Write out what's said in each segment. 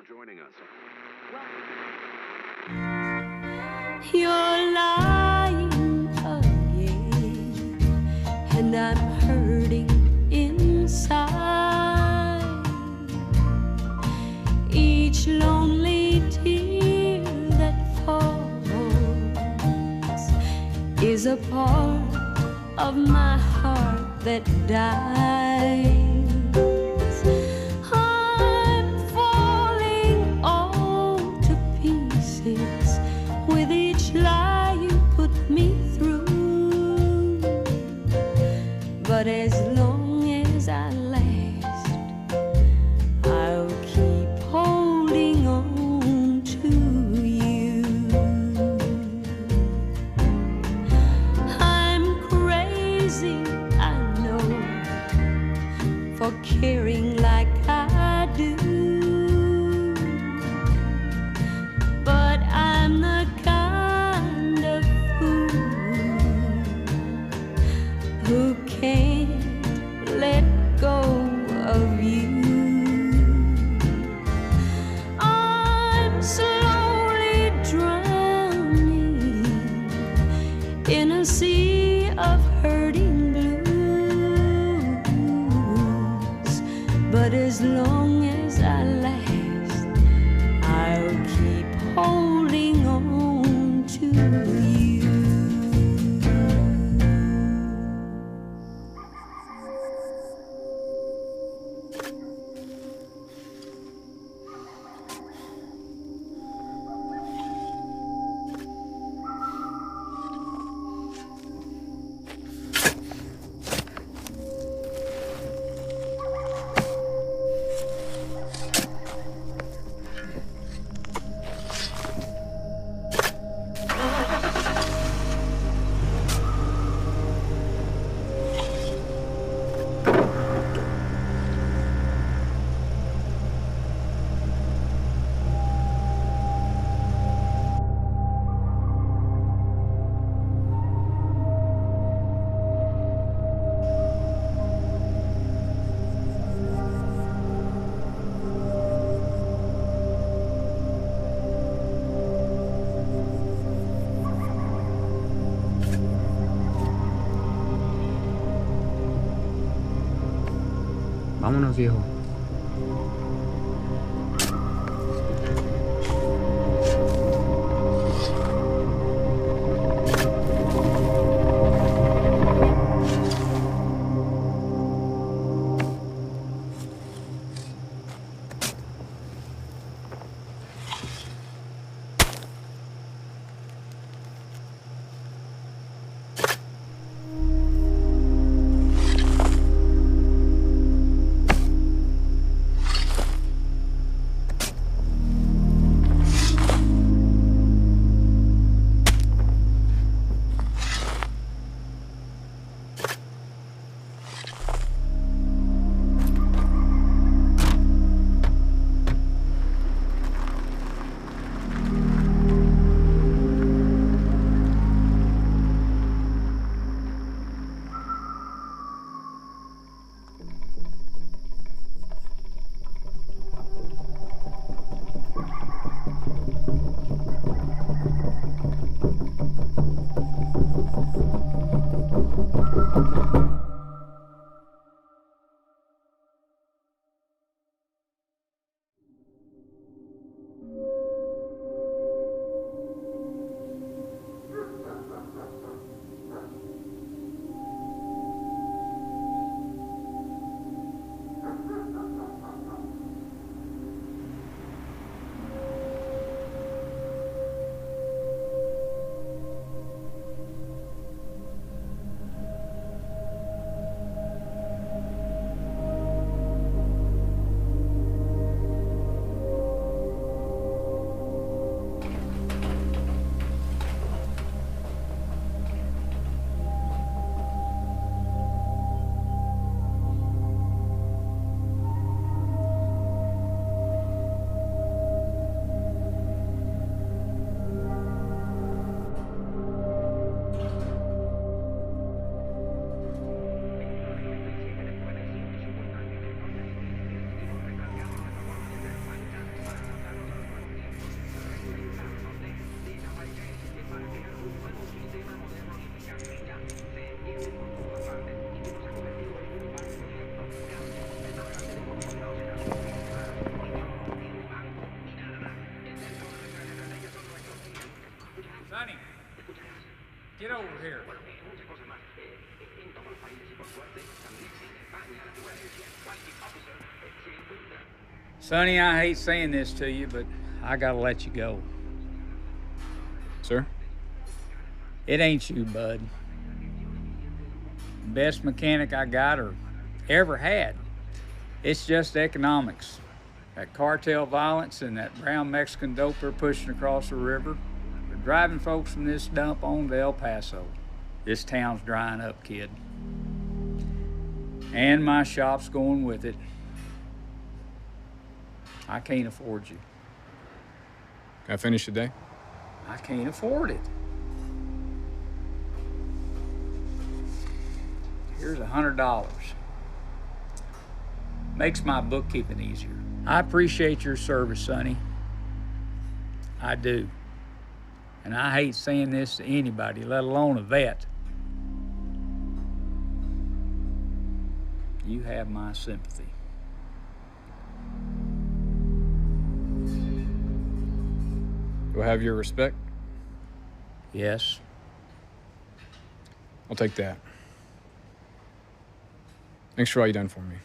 joining us. You're lying again, and I'm hurting inside. Each lonely tear that falls is a part of my heart that dies. I'm falling all to pieces with each lie you put me through. But as long as I last, I'll keep holding on to you. I'm crazy, I know, for caring like I do. But I'm the kind of fool who can't let go of you. I'm slowly drowning in a sea of hurting blues. But as long as I last, I'll keep holding on to you. Vámonos, viejo. Sonny, get over here. Sonny, I hate saying this to you, but I gotta let you go. Sir? It ain't you, bud. Best mechanic I got or ever had. It's just economics. That cartel violence and that brown Mexican dope they're pushing across the river. They're driving folks from this dump on to El Paso. This town's drying up, kid. And my shop's going with it. I can't afford you. Can I finish today? I can't afford it. Here's $100. Makes my bookkeeping easier. I appreciate your service, Sonny. I do. And I hate saying this to anybody, let alone a vet. You have my sympathy. Do I have your respect? Yes. I'll take that. Thanks for all you done for me.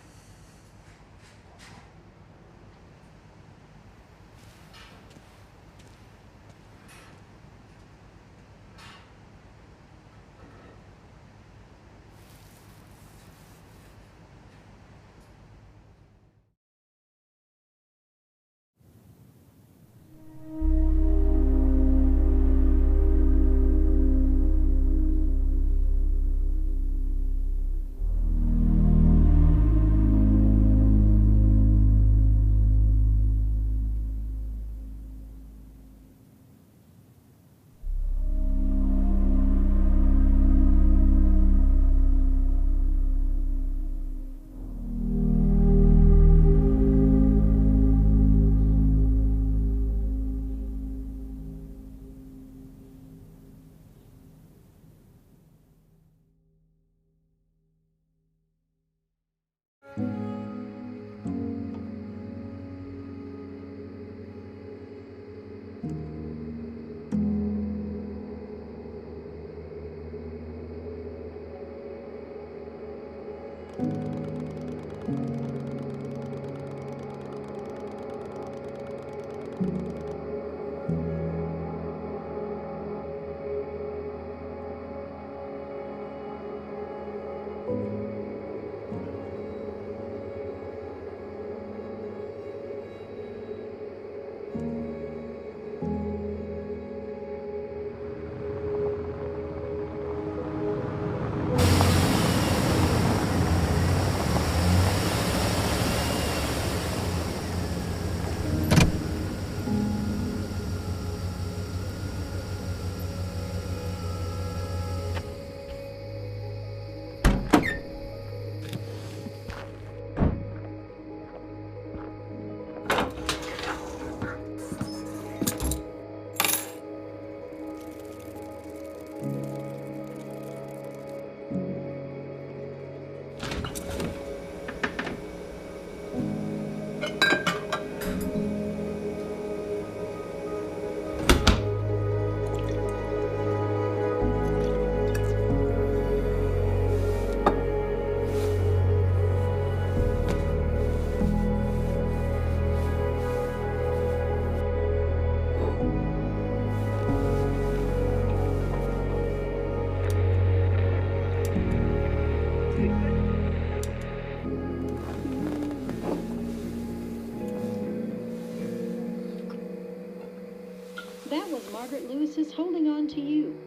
That was Margaret Lewis's Holding On to You.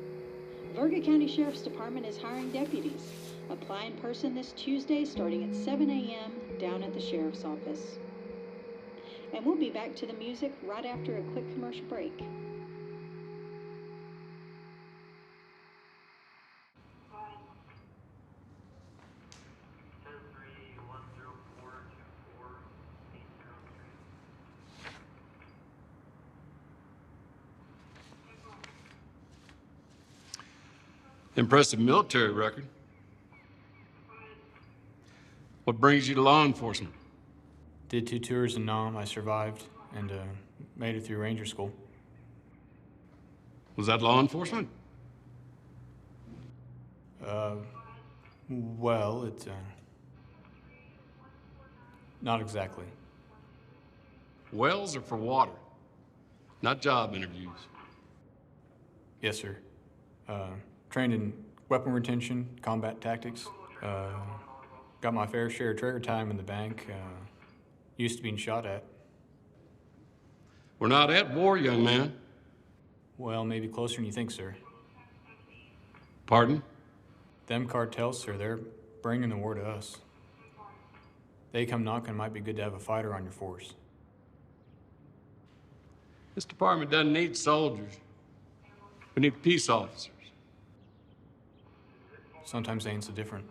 Verga County Sheriff's Department is hiring deputies. Apply in person this Tuesday starting at 7 a.m. down at the Sheriff's Office. And we'll be back to the music right after a quick commercial break. Impressive military record. What brings you to law enforcement? Did 2 tours in Nam. I survived and made it through Ranger School. Was that law enforcement? Well, it's, not exactly. Wells are for water, not job interviews. Yes, sir. Trained in weapon retention, combat tactics. Got my fair share of trigger time in the bank. Used to being shot at. We're not at war, young man. Well, maybe closer than you think, sir. Pardon? Them cartels, sir, they're bringing the war to us. They come knocking, might be good to have a fighter on your force. This department doesn't need soldiers. We need peace officers. Sometimes they ain't so different.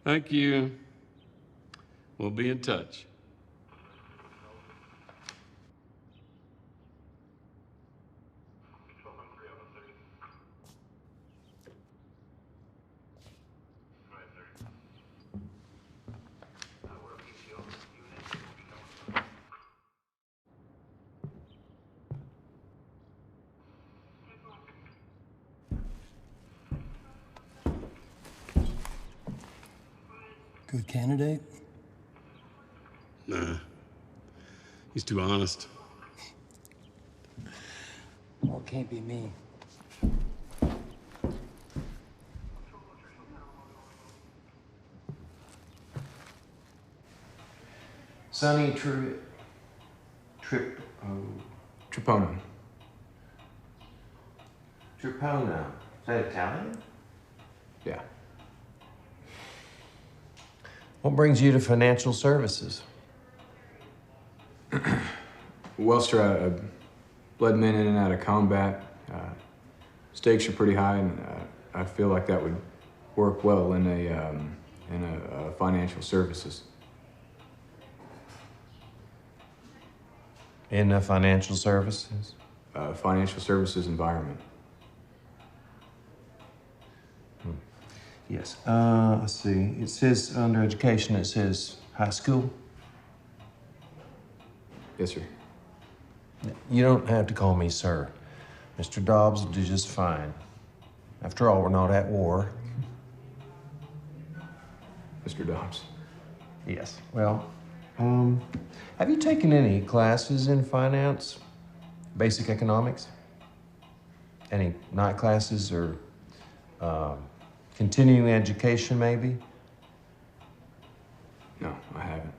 Thank you. We'll be in touch. Good candidate? Nah. He's too honest. Well, it can't be me. Sonny Tripona. Tripona. Is that Italian? Yeah. What brings you to financial services? Well, sir, I bled men in and out of combat. Stakes are pretty high, and I feel like that would work well in a financial services. In the financial services? Financial services environment. Yes. Let's see. It says under education, it says high school. Yes, sir. You don't have to call me sir. Mr. Dobbs will do just fine. After all, we're not at war. Mr. Dobbs. Yes. Well, have you taken any classes in finance? Basic economics? Any night classes or continuing education, maybe? No, I haven't.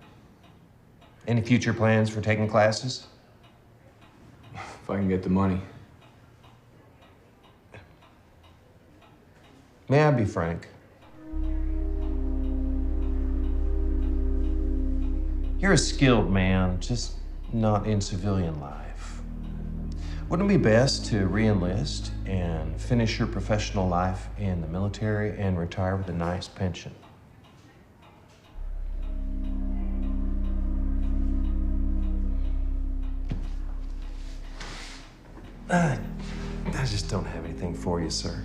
Any future plans for taking classes? If I can get the money. May I be frank? You're a skilled man, just not in civilian life. Wouldn't it be best to re-enlist and finish your professional life in the military and retire with a nice pension? I just don't have anything for you, sir.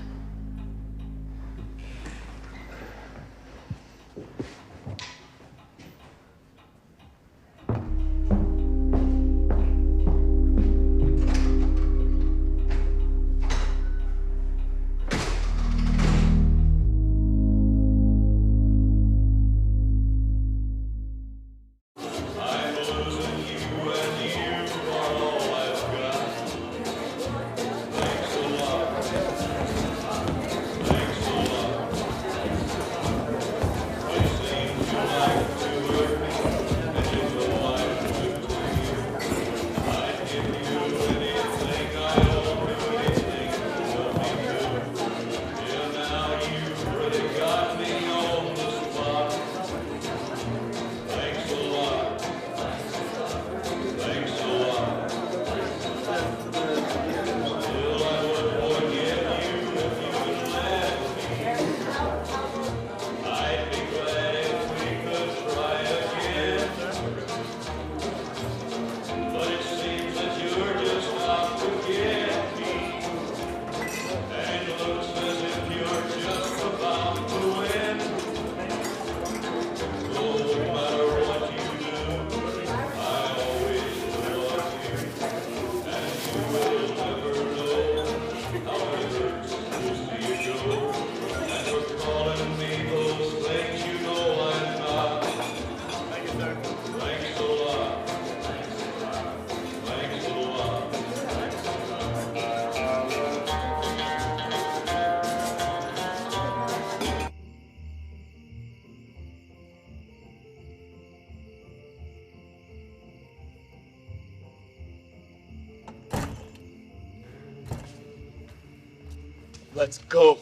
Let's go.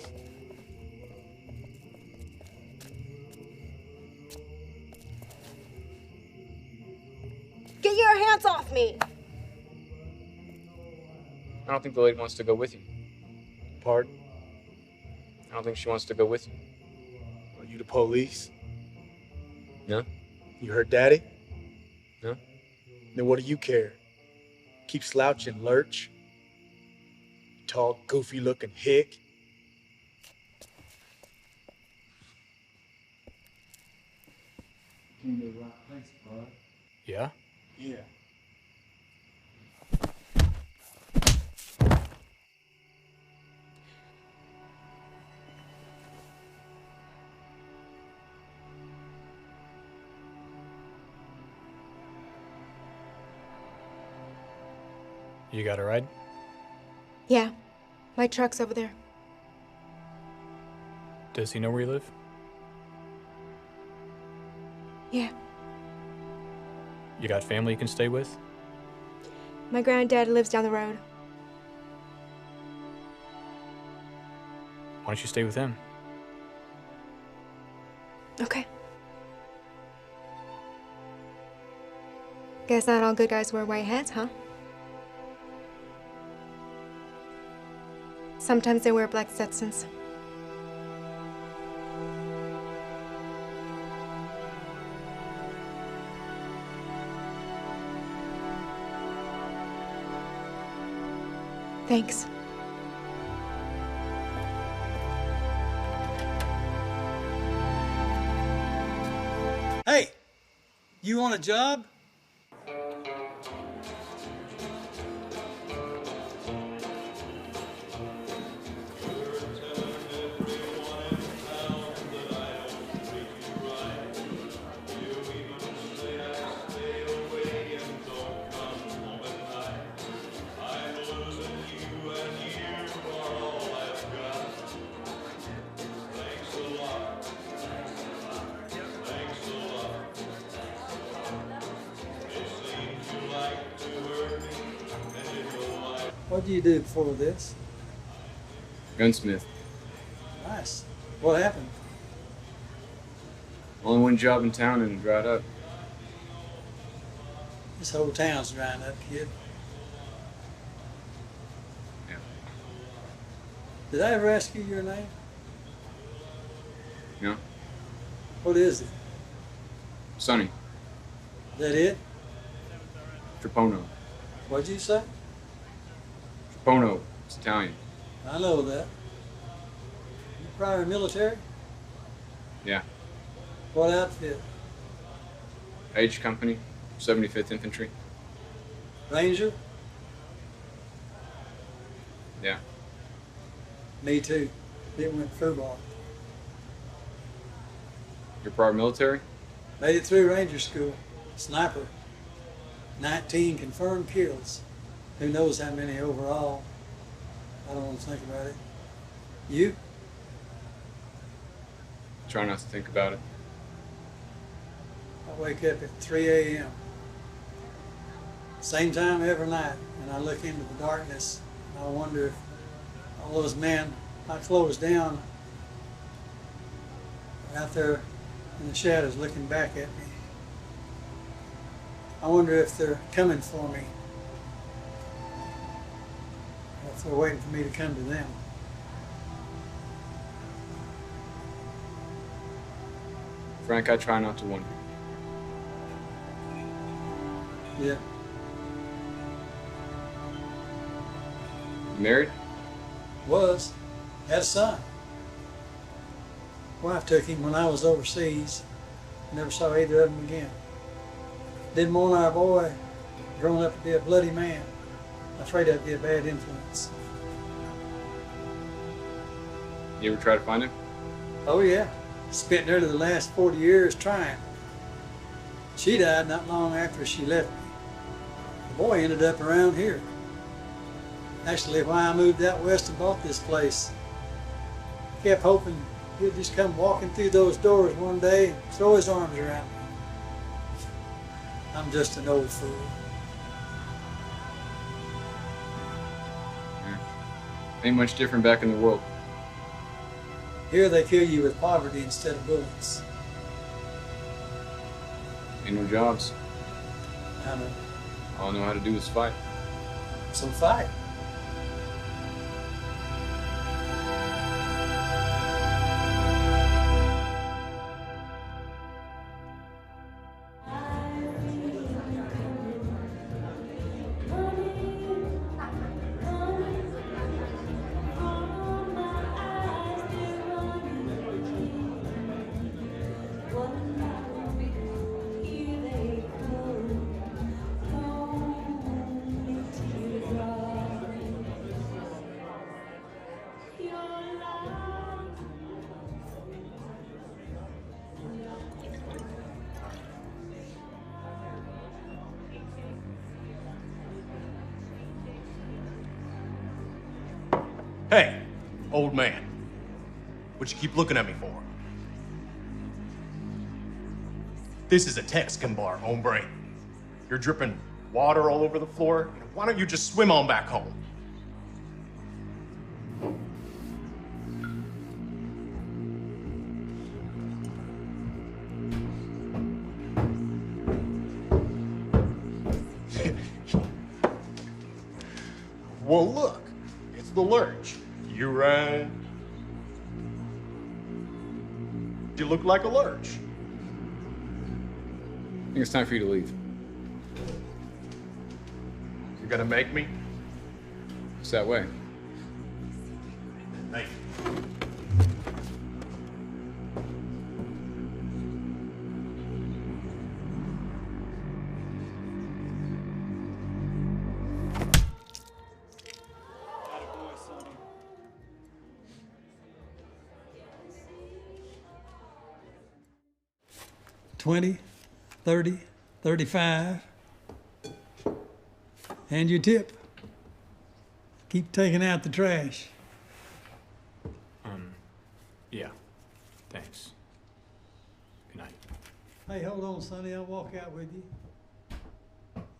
Get your hands off me! I don't think the lady wants to go with you. Pardon? I don't think she wants to go with you. Are you the police? No? You heard Daddy? No? Then what do you care? Keep slouching, lurch. Tall, goofy-looking hick. In the right place, bud. Yeah? Yeah. You got a ride? Yeah, my truck's over there. Does he know where you live? Yeah, You got family you can stay with? my granddad lives down the road. Why don't you stay with him? Okay. Guess not all good guys wear white hats, huh? Sometimes they wear black Stetsons. Thanks. Hey, you on a job? What did you do before this? Gunsmith. Nice. What happened? Only one job in town and dried up. This whole town's drying up, kid. Yeah. Did I ever ask you your name? No? What is it? Sonny. Is that it? Trapono. What'd you say? Trapono. It's Italian. I know that. You prior military? Yeah. What outfit? H Company. 75th Infantry. Ranger? Yeah. Me too. Then went football. You're prior military? Made it through Ranger School. Sniper. 19 confirmed kills. Who knows how many overall? I don't want to think about it. You? Try not to think about it. I wake up at 3 a.m. Same time every night, and I look into the darkness. And I wonder if all those men I closed down are out there in the shadows looking back at me. I wonder if they're coming for me, or if they're waiting for me to come to them. Frank, I try not to wonder. Yeah. You married? Was. Had a son. Wife took him when I was overseas. Never saw either of them again. Didn't want our boy growing up to be a bloody man. Afraid I'd be a bad influence. You ever try to find him? Oh yeah. Spent nearly the last 40 years trying. She died not long after she left me. The boy ended up around here. Actually, why I moved out west and bought this place. Kept hoping he'd just come walking through those doors one day and throw his arms around me. I'm just an old fool. Ain't much different back in the world. Here they kill you with poverty instead of bullets. Ain't no jobs. I know. All I know how to do is fight. So fight. Hey, old man. What you keep looking at me for? This is a Texican bar, hombre. You're dripping water all over the floor. Why don't you just swim on back home? Well, look. It's the lurch. You right? You look like a lurch. I think it's time for you to leave. You gonna make me? It's that way. Thank you. $20, $30, $35, and your tip. Keep taking out the trash. Yeah. Thanks. Good night. Hey, hold on, Sonny. I'll walk out with you.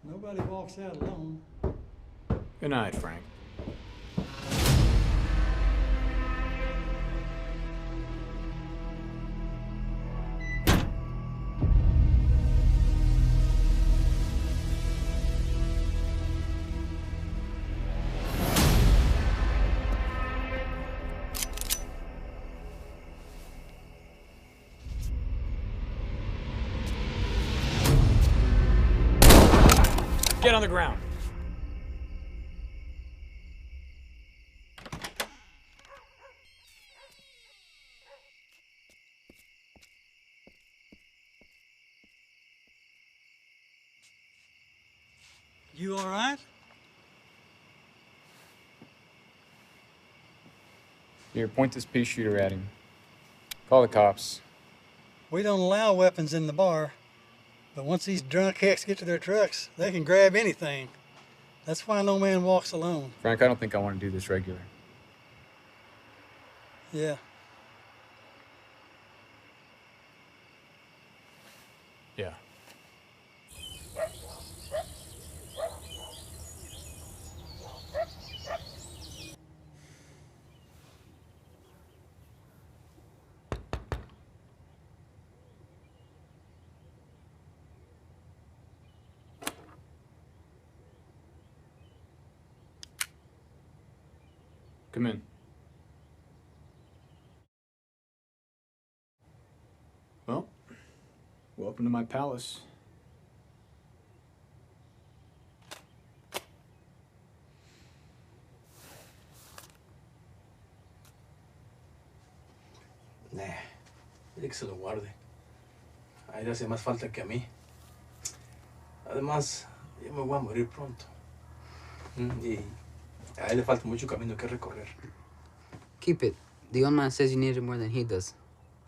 Nobody walks out alone. Good night, Frank. Get on the ground. You all right? Here, point this pea shooter at him. Call the cops. We don't allow weapons in the bar, but once these drunk hicks get to their trucks, they can grab anything. That's why no man walks alone. Frank, I don't think I want to do this regular. Yeah. Yeah. Come in. Well, welcome to my palace. Nah, dile que se lo guarde. A él le hace más falta que a mí. Además, yo me voy a morir pronto. Y a él le falta mucho camino que recorrer. Keep it. The old man says you need it more than he does.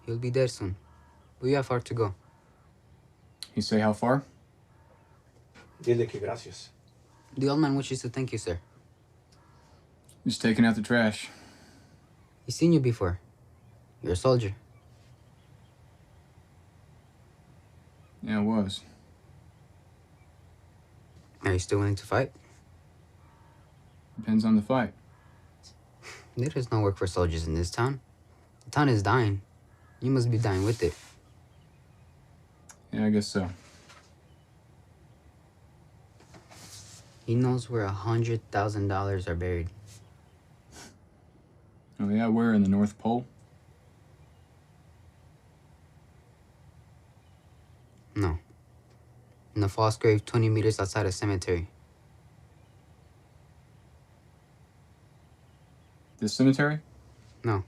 He'll be there soon. But you have far to go. You say how far? Dile que gracias. The old man wishes to thank you, sir. Just taking out the trash. He's seen you before. You're a soldier. Yeah, I was. Are you still willing to fight? Depends on the fight. There is no work for soldiers in this town. town is dying. You must be dying with it. Yeah, I guess so. He knows where $100,000 are buried. Oh yeah, where in the North Pole? No. In a false grave 20 meters outside a cemetery. This cemetery? No.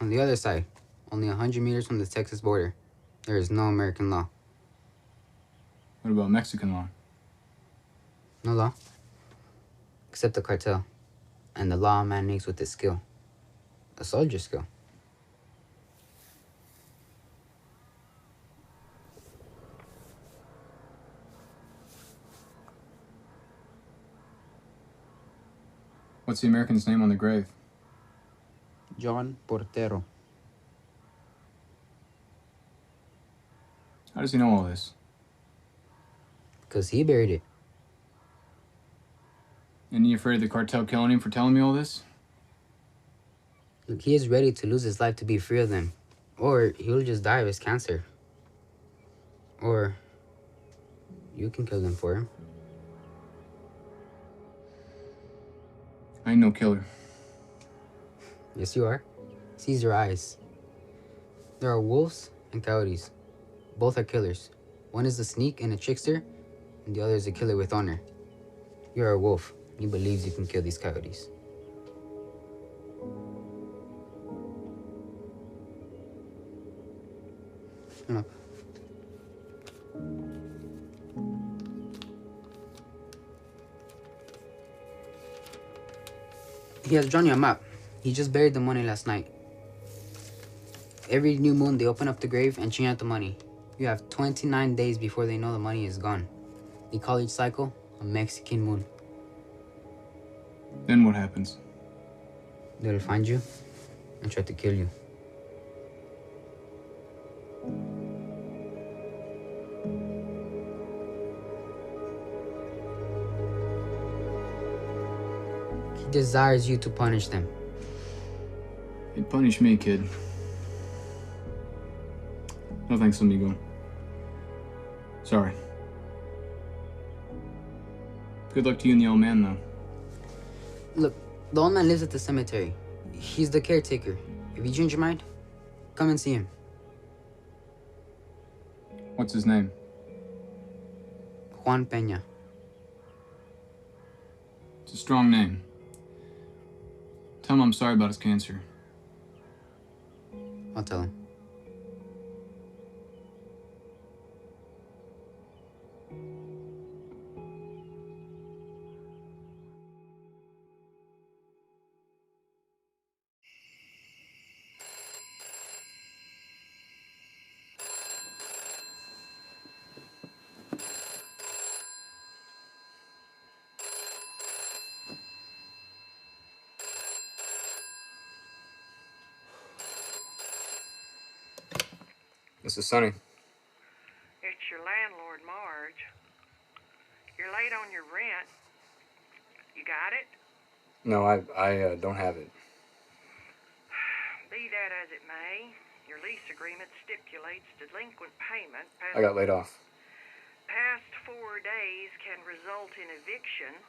On the other side, only 100 meters from the Texas border, there is no American law. What about Mexican law? No law. Except the cartel. And the law a man makes with his skill. A soldier's skill. What's the American's name on the grave? John Portero. How does he know all this? Because he buried it. Ain't you afraid of the cartel killing him for telling me all this? Look, he is ready to lose his life to be free of them. Or he'll just die of his cancer. Or you can kill them for him. I ain't no killer. Yes, you are. Seize your eyes. There are wolves and coyotes. Both are killers. One is a sneak and a trickster, and the other is a killer with honor. You're a wolf. He believes you can kill these coyotes. Come up. He has drawn you a map. He just buried the money last night. Every new moon, they open up the grave and change out the money. You have 29 days before they know the money is gone. They call each cycle a Mexican moon. Then what happens? They'll find you and try to kill you. He desires you to punish them. He'd punish me, kid. No thanks, amigo. Sorry. Good luck to you and the old man, though. Look, the old man lives at the cemetery. He's the caretaker. If you change your mind, come and see him. What's his name? Juan Peña. It's a strong name. Tell him I'm sorry about his cancer. I'll tell him. This is Sonny. It's your landlord, Marge. You're late on your rent. You got it? No, I don't have it. Be that as it may, your lease agreement stipulates delinquent payment I got laid off. past 4 days can result in eviction.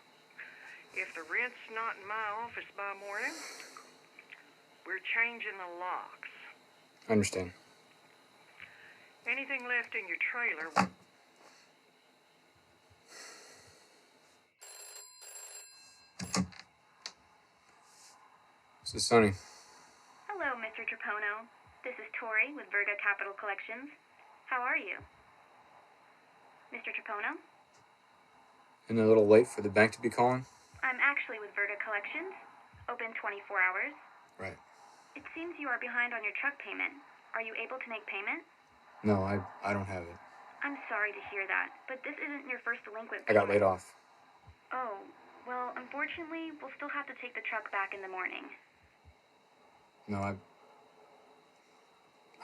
If the rent's not in my office by morning, we're changing the locks. I understand. Anything left in your trailer... This is Sonny. Hello, Mr. Trapono. This is Tori with Virga Capital Collections. How are you? Mr. Trapono? Isn't it a little late for the bank to be calling? I'm actually with Virga Collections, open 24 hours. Right. It seems you are behind on your truck payment. Are you able to make payment? No, I don't have it. I'm sorry to hear that, but this isn't your first delinquent I got laid off. Oh, well, unfortunately, we'll still have to take the truck back in the morning. No, I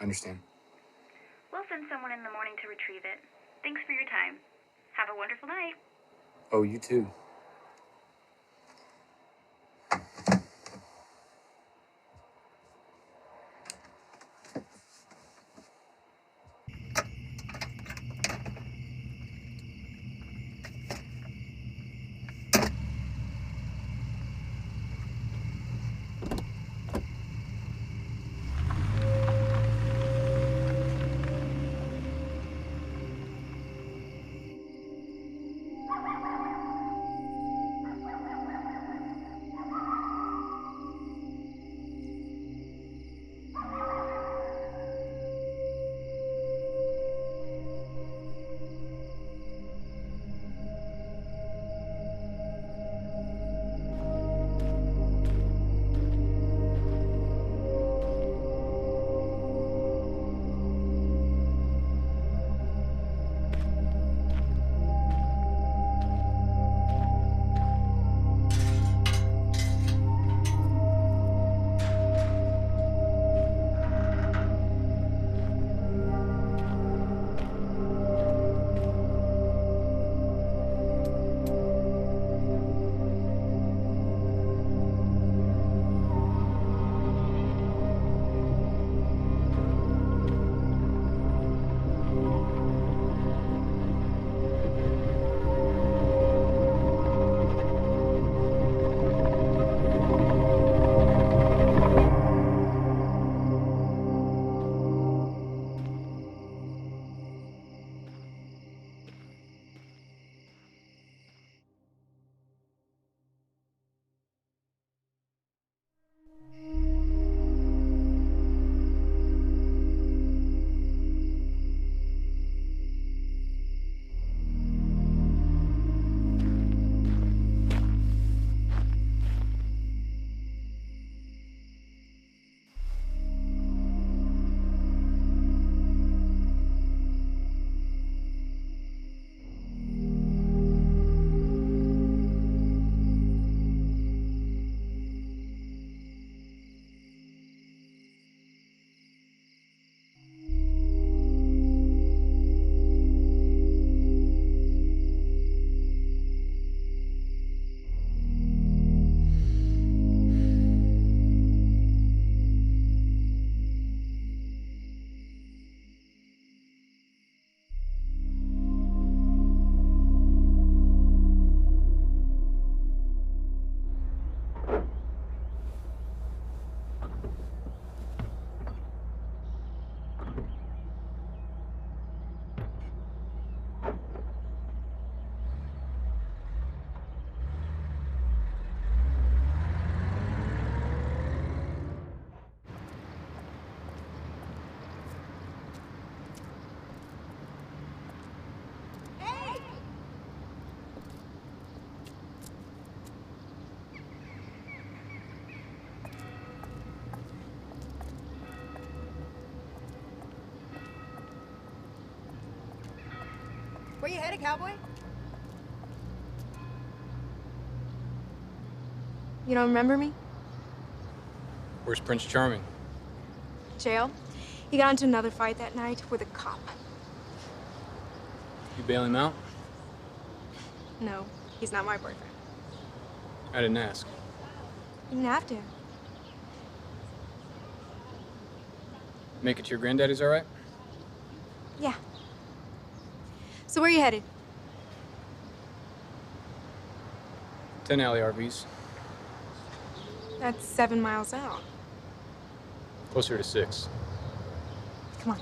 understand. We'll send someone in the morning to retrieve it. Thanks for your time. Have a wonderful night. Oh, you too. Where you headed, cowboy? You don't remember me? Where's Prince Charming? Jail. He got into another fight that night with a cop. You bail him out? No, he's not my boyfriend. I didn't ask. You didn't have to. Make it to your granddaddy's all right? Yeah. So where you headed? 10 Alley RVs. That's 7 miles out. Closer to 6. Come on.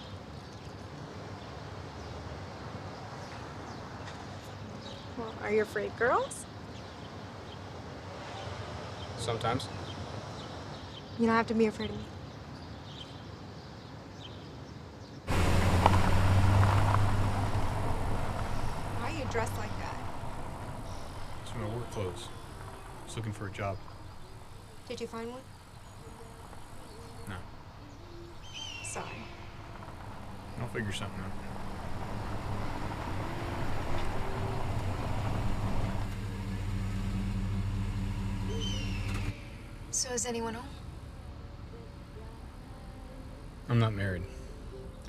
Well, are you afraid, girls? Sometimes. You don't have to be afraid of me. Why are you dressed like that? It's my work clothes. Just looking for a job. Did you find one? No. Sorry. I'll figure something out. So is anyone home? I'm not married.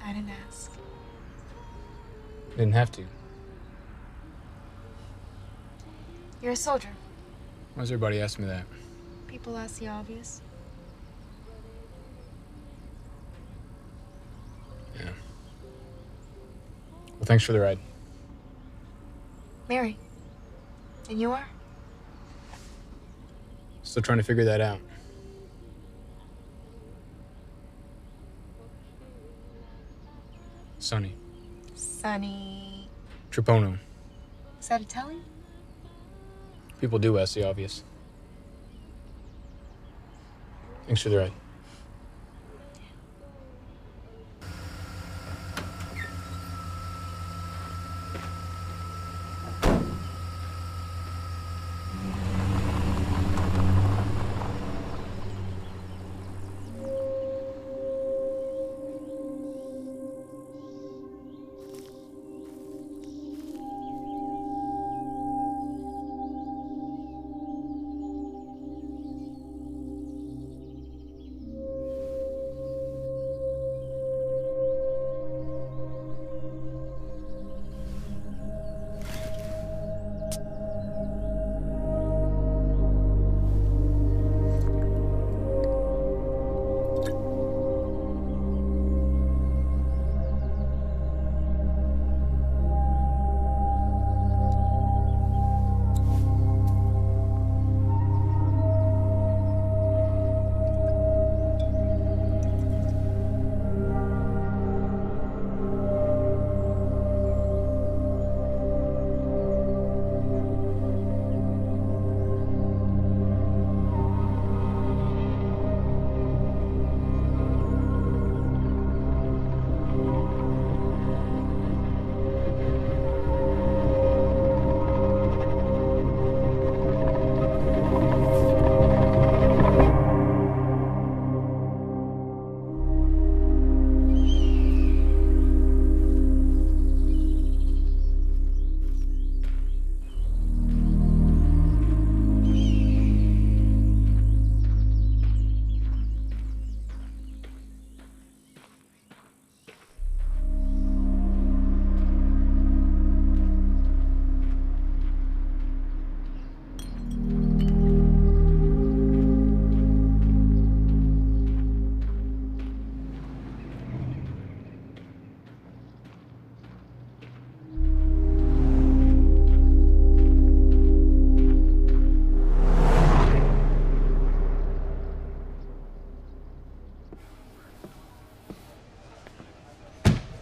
I didn't ask. Didn't have to. You're a soldier. Why does everybody ask me that? People ask the obvious. Yeah. Well, thanks for the ride. Mary. And you are? Still trying to figure that out. Sonny. Sonny. Trapono. Is that Italian? People do ask the obvious. Thanks for the ride.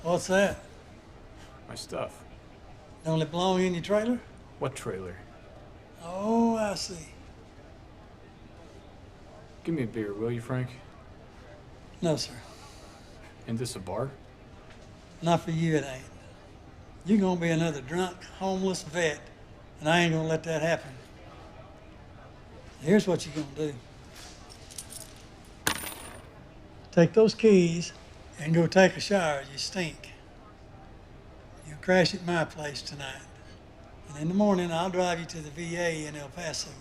What's that? My stuff. Don't it belong in your trailer? What trailer? Oh, I see. Give me a beer, will you, Frank? No, sir. Ain't this a bar? Not for you, it ain't. You're gonna be another drunk, homeless vet, and I ain't gonna let that happen. Here's what you're gonna do. Take those keys and go take a shower. You stink. You'll crash at my place tonight. And in the morning, I'll drive you to the VA in El Paso.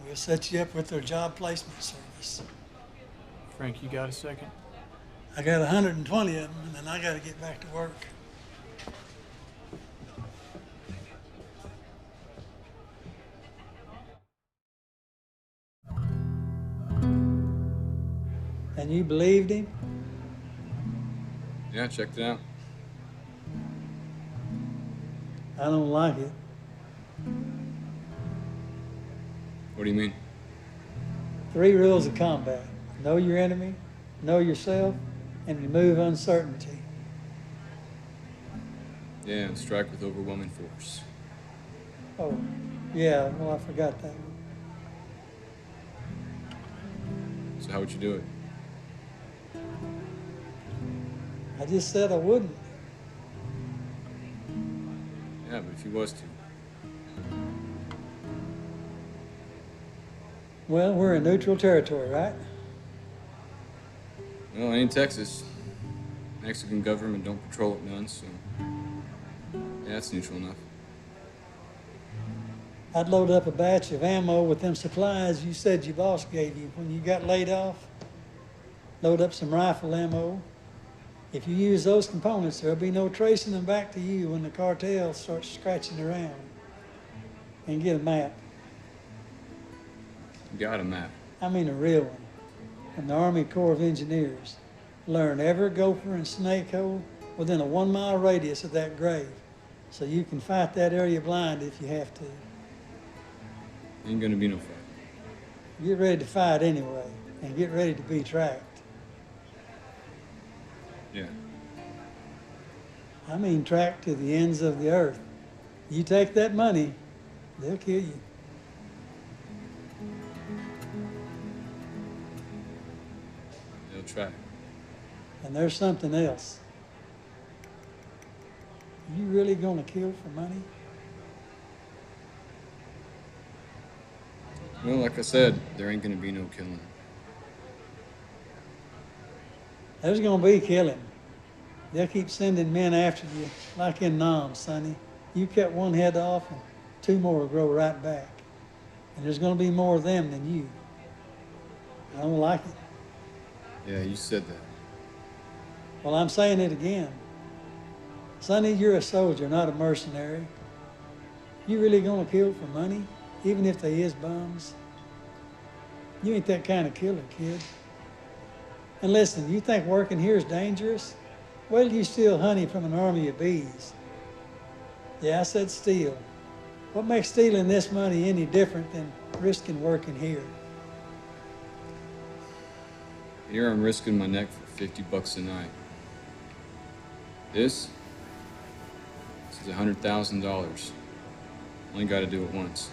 We'll set you up with their job placement service. Frank, you got a second? I got 120 of them, and then I got to get back to work. And you believed him? Yeah, I checked it out. I don't like it. What do you mean? 3 rules of combat. Know your enemy, know yourself, and remove uncertainty. Yeah, and strike with overwhelming force. Oh, yeah, well, I forgot that one. So how would you do it? I just said I wouldn't. Yeah, but if he was to. Well, we're in neutral territory, right? Well, I ain't Texas. Mexican government don't patrol it none, so yeah, that's neutral enough. I'd load up a batch of ammo with them supplies you said your boss gave you when you got laid off. Load up some rifle ammo. If you use those components, there'll be no tracing them back to you when the cartel starts scratching around. And get a map. Got a map. I mean a real one. From the Army Corps of Engineers. Learn every gopher and snake hole within a 1-mile radius of that grave. So you can fight that area blind if you have to. Ain't gonna be no fight. Get ready to fight anyway, and get ready to be tracked. Yeah. I mean tracked to the ends of the earth. You take that money, they'll kill you. They'll try. And there's something else. You really gonna kill for money? Well, like I said, there ain't gonna be no killing. There's gonna be killing. They'll keep sending men after you, like in Nam, Sonny. You cut one head off and 2 more will grow right back. And there's gonna be more of them than you. I don't like it. Yeah, you said that. Well, I'm saying it again. Sonny, you're a soldier, not a mercenary. You really gonna kill for money, even if they is bums? You ain't that kind of killer, kid. And listen, you think working here is dangerous? Wait till you steal honey from an army of bees. Yeah, I said steal. What makes stealing this money any different than risking working here? Here I'm risking my neck for $50 a night. This is $100,000. Only got to do it once.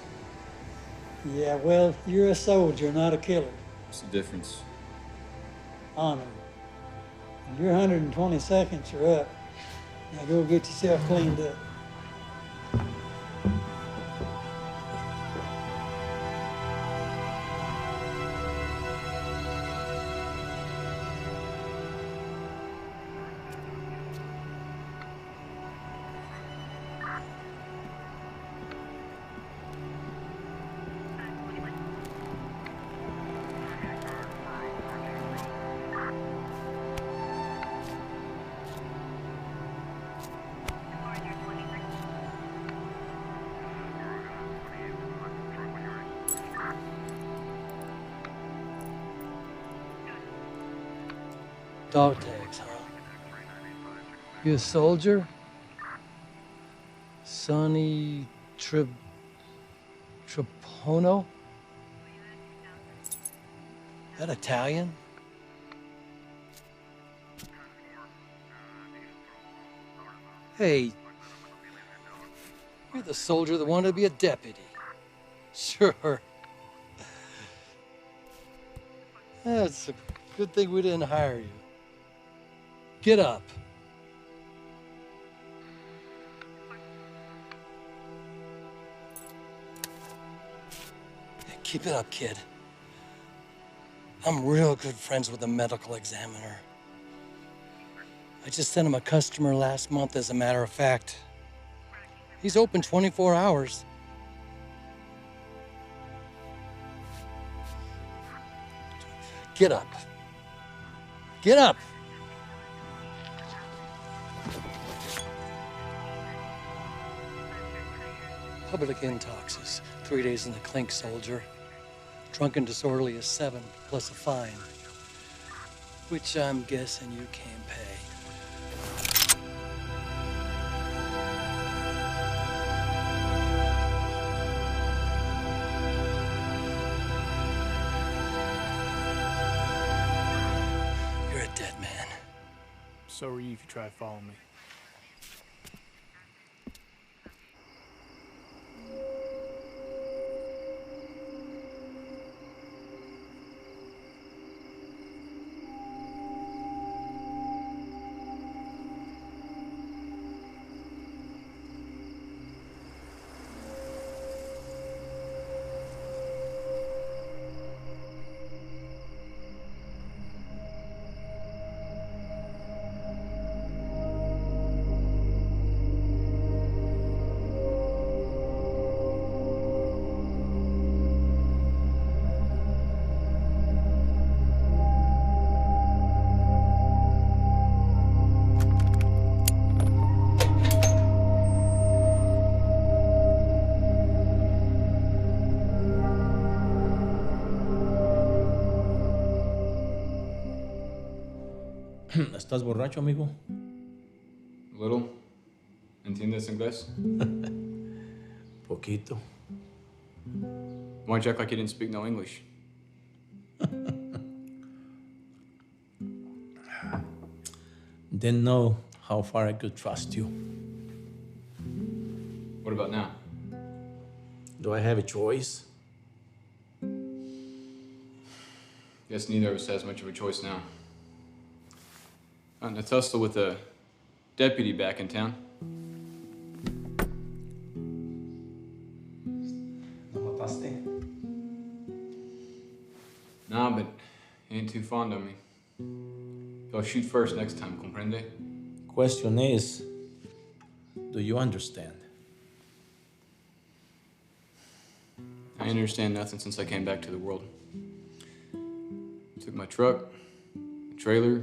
Yeah, well, you're a soldier, not a killer. What's the difference? Honor. And your 120 seconds are up. Now go get yourself cleaned up. Dog tags, huh? You a soldier? Sonny Trapono? That Italian? Hey, you're the soldier that wanted to be a deputy. Sure. That's a good thing we didn't hire you. Get up. Keep it up, kid. I'm real good friends with the medical examiner. I just sent him a customer last month, as a matter of fact. He's open 24 hours. Get up. Get up! Public intox is 3 days in the clink, soldier. Drunk and disorderly is 7, plus a fine. Which I'm guessing you can't pay. You're a dead man. So are you if you try to follow me. ¿Estás borracho, amigo? Little. ¿Entiendes inglés? Poquito. Why'd you act like you didn't speak no English? Didn't know how far I could trust you. What about now? Do I have a choice? Guess neither of us has much of a choice now. On a tussle with a deputy back in town. ¿No mataste? Nah, but he ain't too fond of me. He'll shoot first next time, comprende? Question is, do you understand? I ain't understand nothing since I came back to the world. Took my truck, trailer,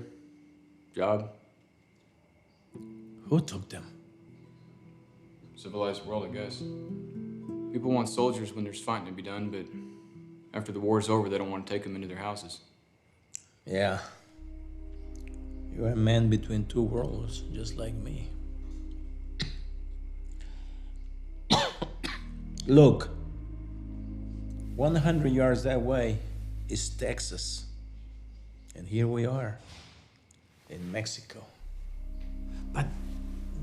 job. Who took them? Civilized world, I guess. People want soldiers when there's fighting to be done, but after the war's over, they don't want to take them into their houses. Yeah. You're a man between two worlds, just like me. Look, 100 yards that way is Texas. And here we are, in Mexico. But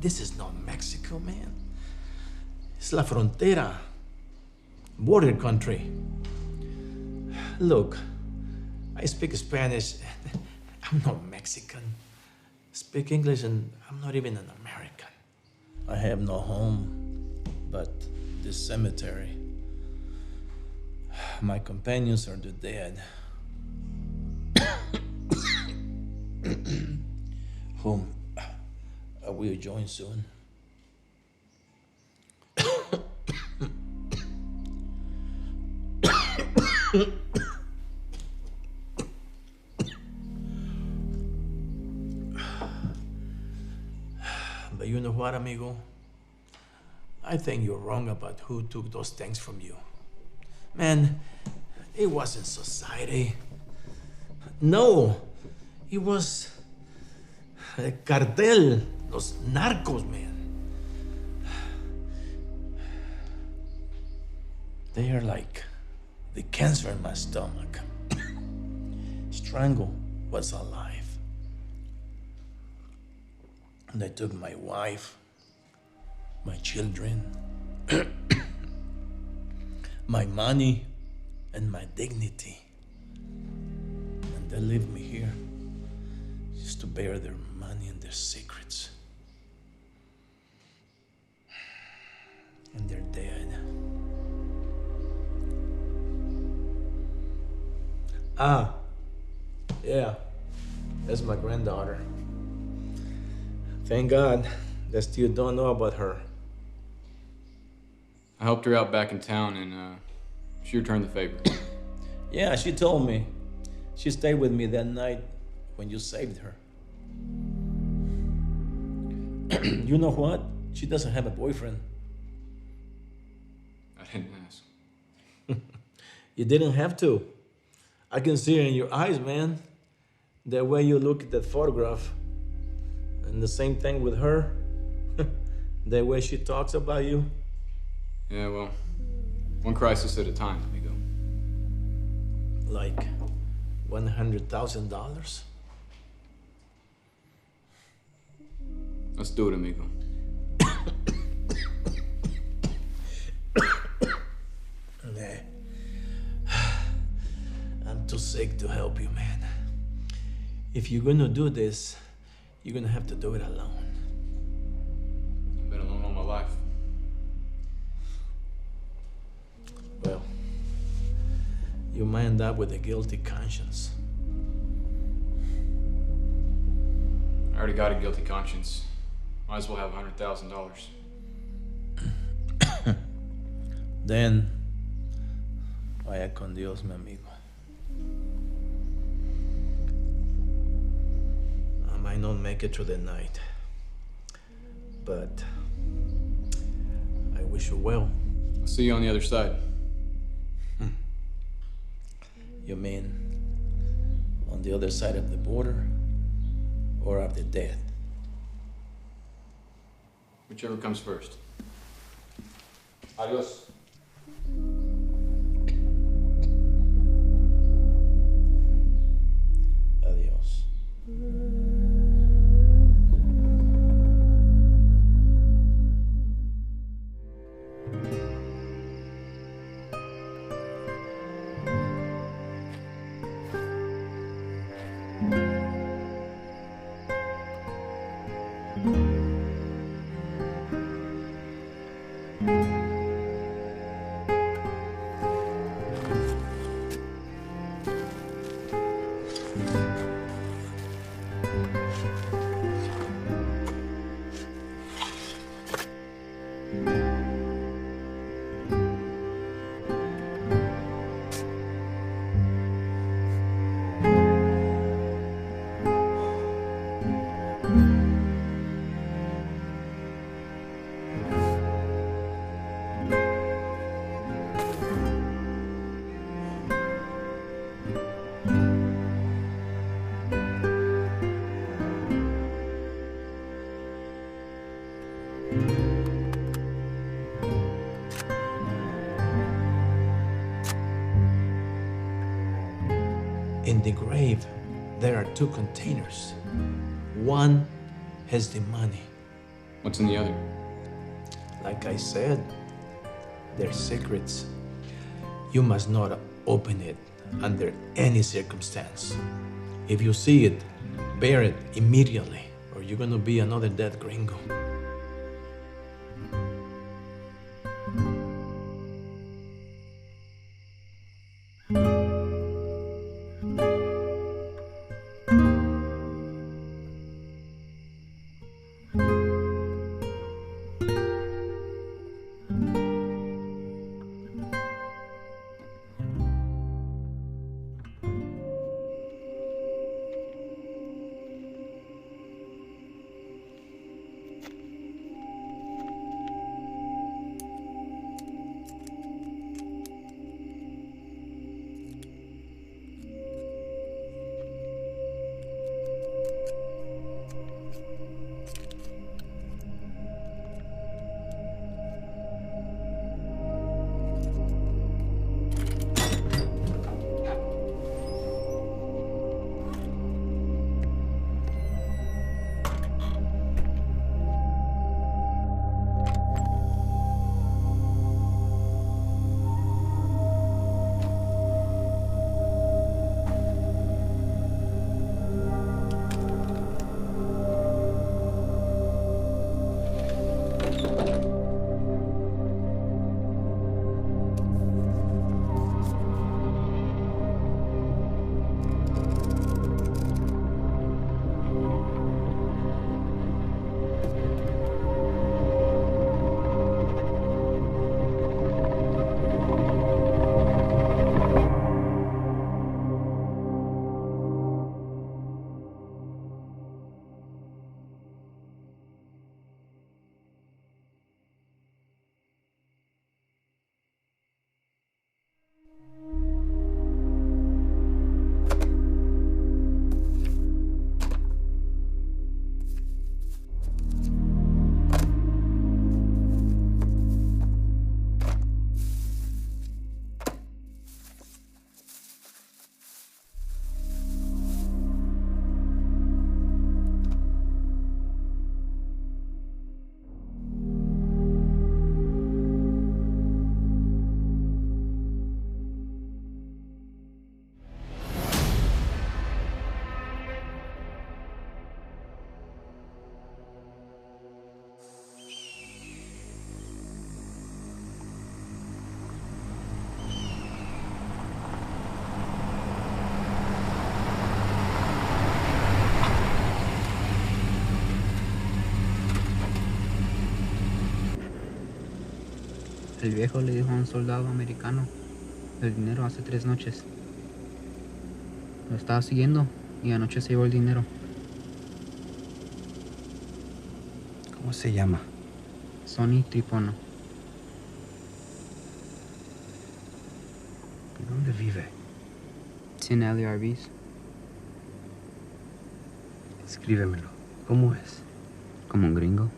this is not Mexico, man. It's la frontera, border country. Look, I speak Spanish. I'm not Mexican. Speak English and I'm not even an American. I have no home but this cemetery. My companions are the dead. Whom I will join soon. But you know what, amigo? I think you're wrong about who took those things from you. Man, it wasn't society. No, it was el cartel, los narcos, man. They are like the cancer in my stomach. Strangle what's alive. And they took my wife, my children, my money, and my dignity. And they leave me here just to bear their money and their secrets. And they're dead. Ah, yeah, that's my granddaughter. Thank God that still don't know about her. I helped her out back in town, and she returned the favor. Yeah, she told me. She stayed with me that night when you saved her. You know what? She doesn't have a boyfriend. I didn't ask. You didn't have to. I can see it in your eyes, man. The way you look at that photograph. And the same thing with her. The way she talks about you. Yeah, well, one crisis at a time, amigo. Like $100,000? Let's do it, amigo. Nah. I'm too sick to help you, man. If you're gonna do this, you're gonna have to do it alone. I've been alone all my life. Well, you might end up with a guilty conscience. I already got a guilty conscience. Might as well have $100,000. Then, vaya con Dios, mi amigo. I might not make it through the night, but I wish you well. I'll see you on the other side. You mean on the other side of the border or of the dead? Whichever comes first. Adios. Adios. In the grave, there are two containers. One has the money. What's in the other? Like I said, they're secrets. You must not open it under any circumstance. If you see it, bear it immediately, or you're gonna be another dead gringo. El viejo le dijo a un soldado americano el dinero hace 3 noches. Lo estaba siguiendo y anoche se llevó el dinero. ¿Cómo se llama? Sonny Tripono. ¿Dónde vive? Tin Alley RVs. Escríbemelo. ¿Cómo es? Como un gringo.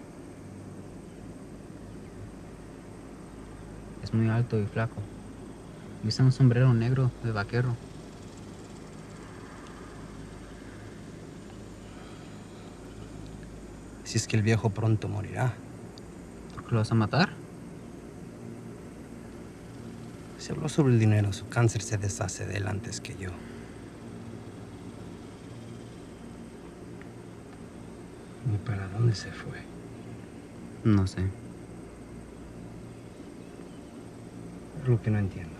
Es muy alto y flaco. Usa un sombrero negro de vaquero. Si es que el viejo pronto morirá. ¿Por qué lo vas a matar? Se habló sobre el dinero. Su cáncer se deshace de él antes que yo. ¿Y para dónde se fue? No sé. Es lo que no entiendo.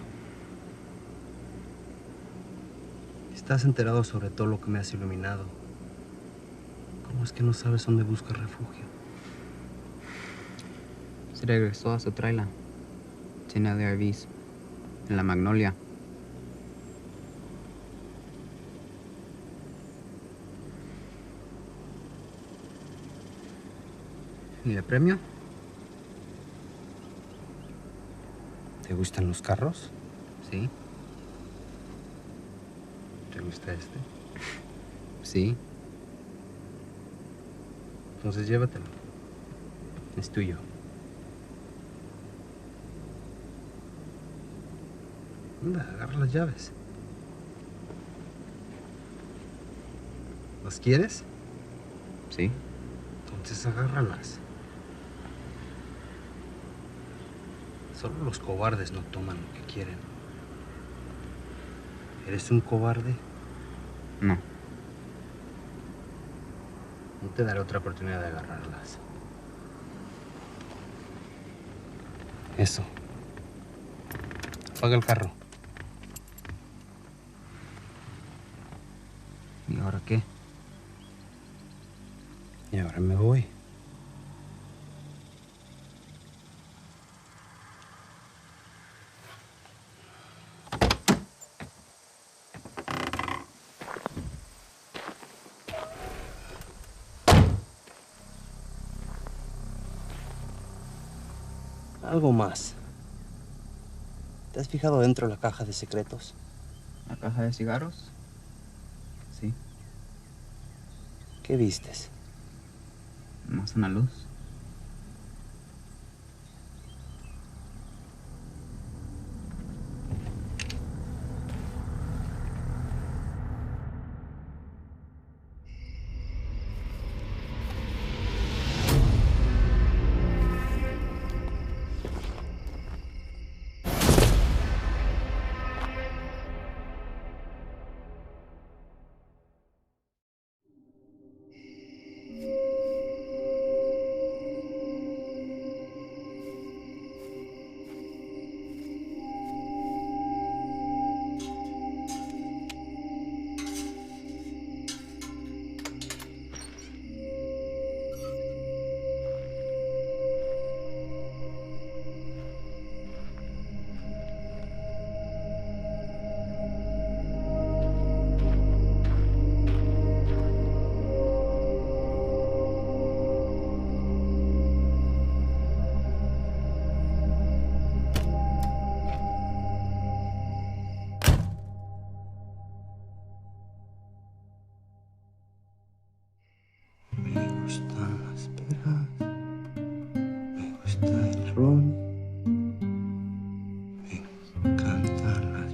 Estás enterado sobre todo lo que me has iluminado. ¿Cómo es que no sabes dónde busca refugio? Se regresó a su trailer. Tin Alley RVs. En la Magnolia. ¿Y el premio? ¿Te gustan los carros? Sí. ¿Te gusta este? Sí. Entonces llévatelo. Es tuyo. Anda, agarra las llaves. ¿Las quieres? Sí. Entonces agárralas. Solo los cobardes no toman lo que quieren. ¿Eres un cobarde? No. No te daré otra oportunidad de agarrarlas. Eso. Apaga el carro. ¿Y ahora qué? Y ahora me voy. Algo más. ¿Te has fijado dentro de la caja de secretos? ¿La caja de cigarros? Sí. ¿Qué vistes? Más una luz.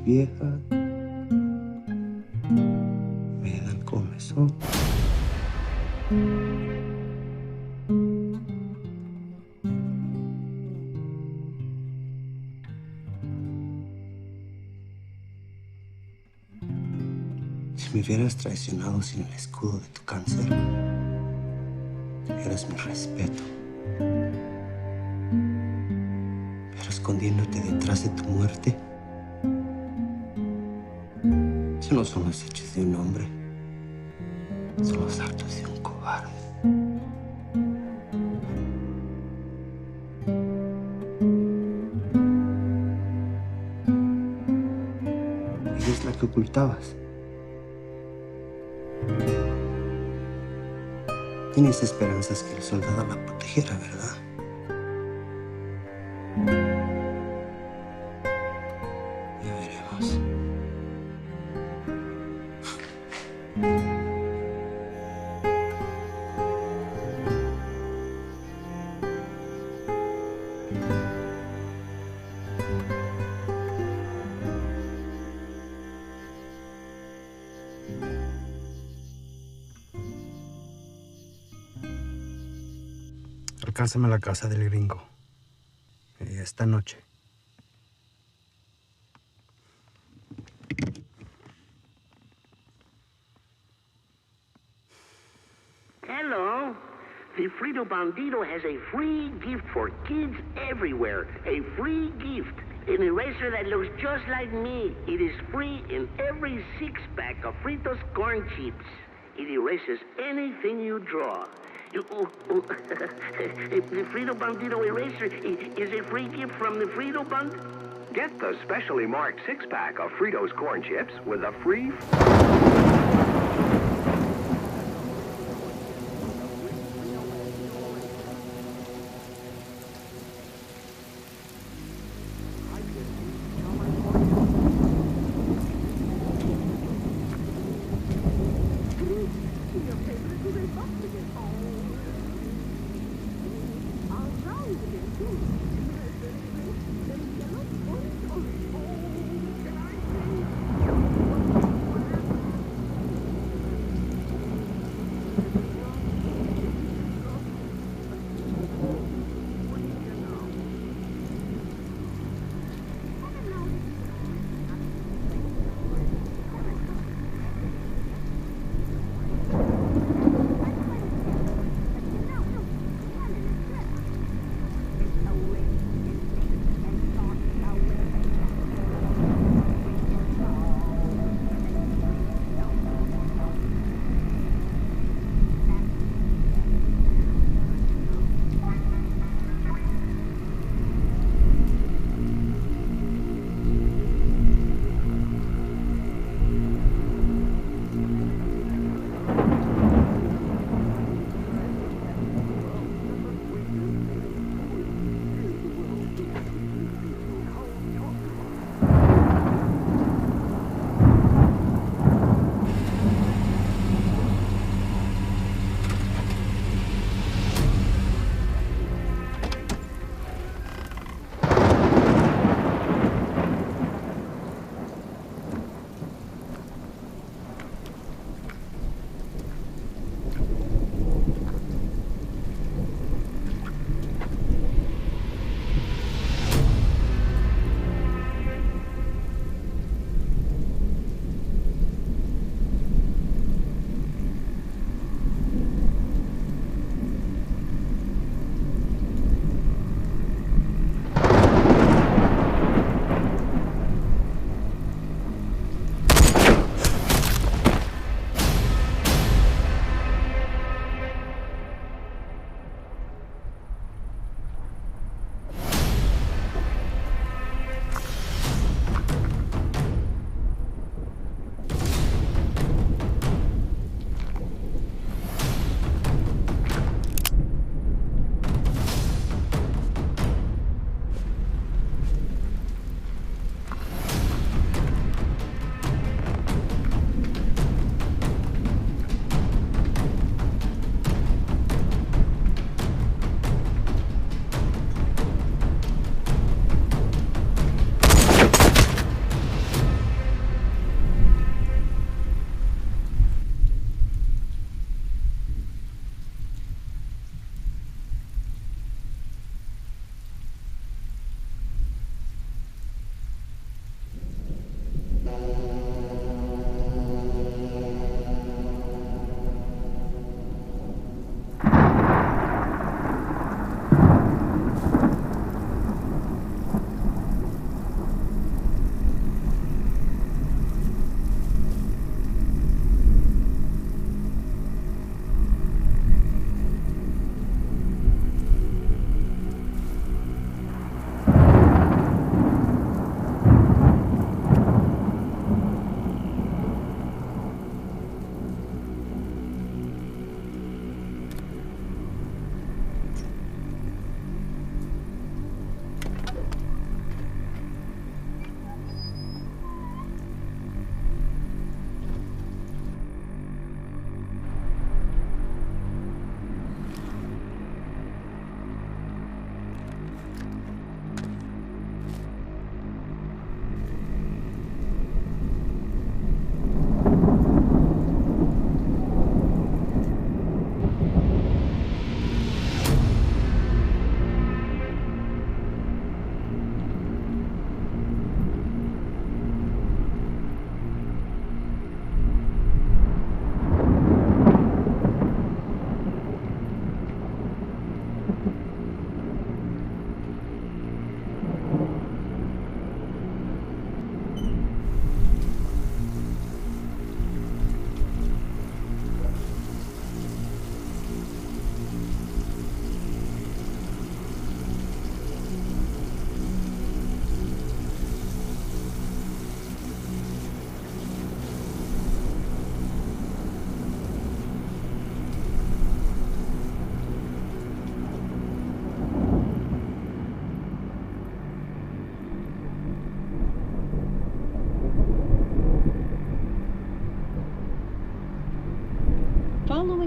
Viejas me dan comezón. Si me hubieras traicionado sin el escudo de tu cáncer, tuvieras mi respeto. Pero escondiéndote detrás de tu muerte, eso no son los hechos de un hombre, son los actos de un cobarde. Ella es la que ocultabas. Tienes esperanzas que el soldado la protegiera, ¿verdad? Ya veremos. Alcánzame a la casa del gringo. Esta noche. Hello. The Frito Bandito has a free gift for kids everywhere. A free gift. An eraser that looks just like me. It is free in every six-pack of Fritos corn chips. It erases anything you draw. The Frito Bandito eraser is a free gift from the Frito Band. Get the specially marked six-pack of Fritos corn chips with a free...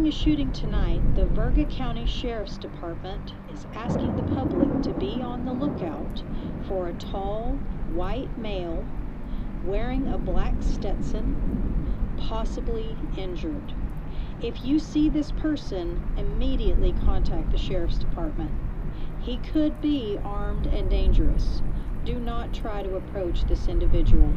the shooting tonight, the Verga County Sheriff's Department is asking the public to be on the lookout for a tall, white male wearing a black Stetson, possibly injured. If you see this person, immediately contact the Sheriff's Department. He could be armed and dangerous. Do not try to approach this individual.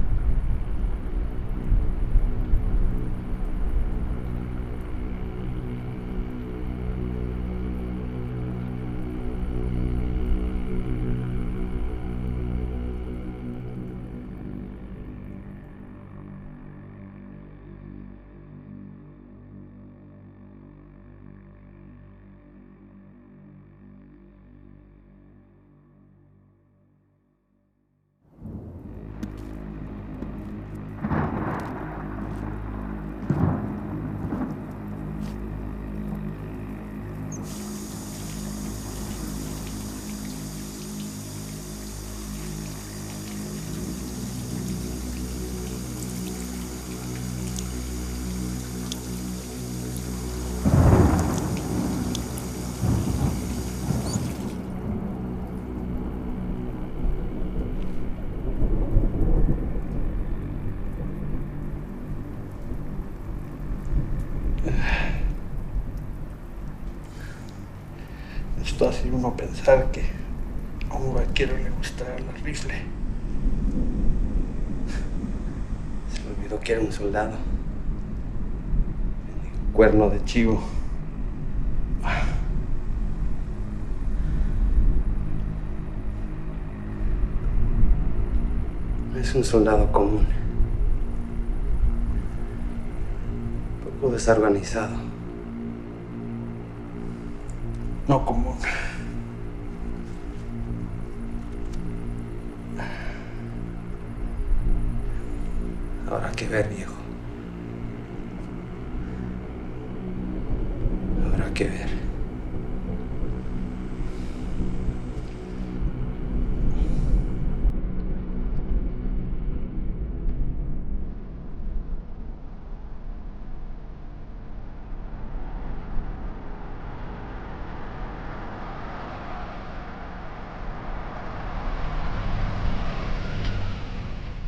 Esto hace uno pensar que a un vaquero le gusta el rifle. Se me olvidó que era un soldado. El cuerno de chivo. Es un soldado común. Poco desorganizado. No común. Habrá que ver, viejo. Habrá que ver.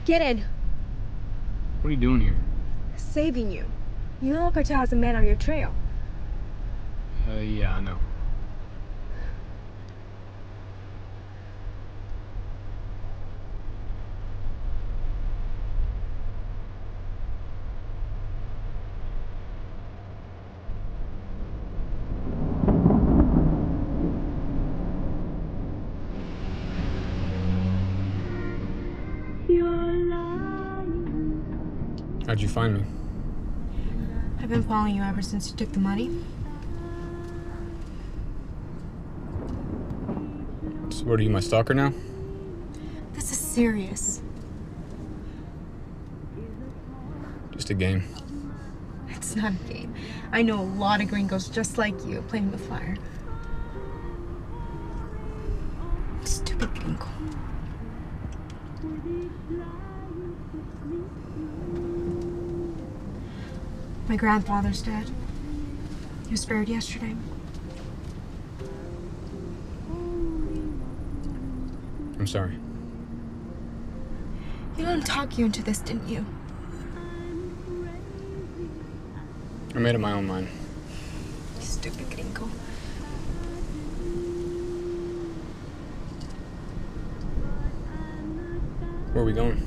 Get in. What are you doing here? Saving you. You know Cartel has a man on your trail. Yeah, I know. How'd you find me? I've been following you ever since you took the money. So what, are you my stalker now? This is serious. Just a game. It's not a game. I know a lot of gringos just like you playing with fire. Stupid gringo. My grandfather's dead. He was buried yesterday. I'm sorry. You let him talk you into this, didn't you? I made up my own mind. Stupid gringo. Where are we going?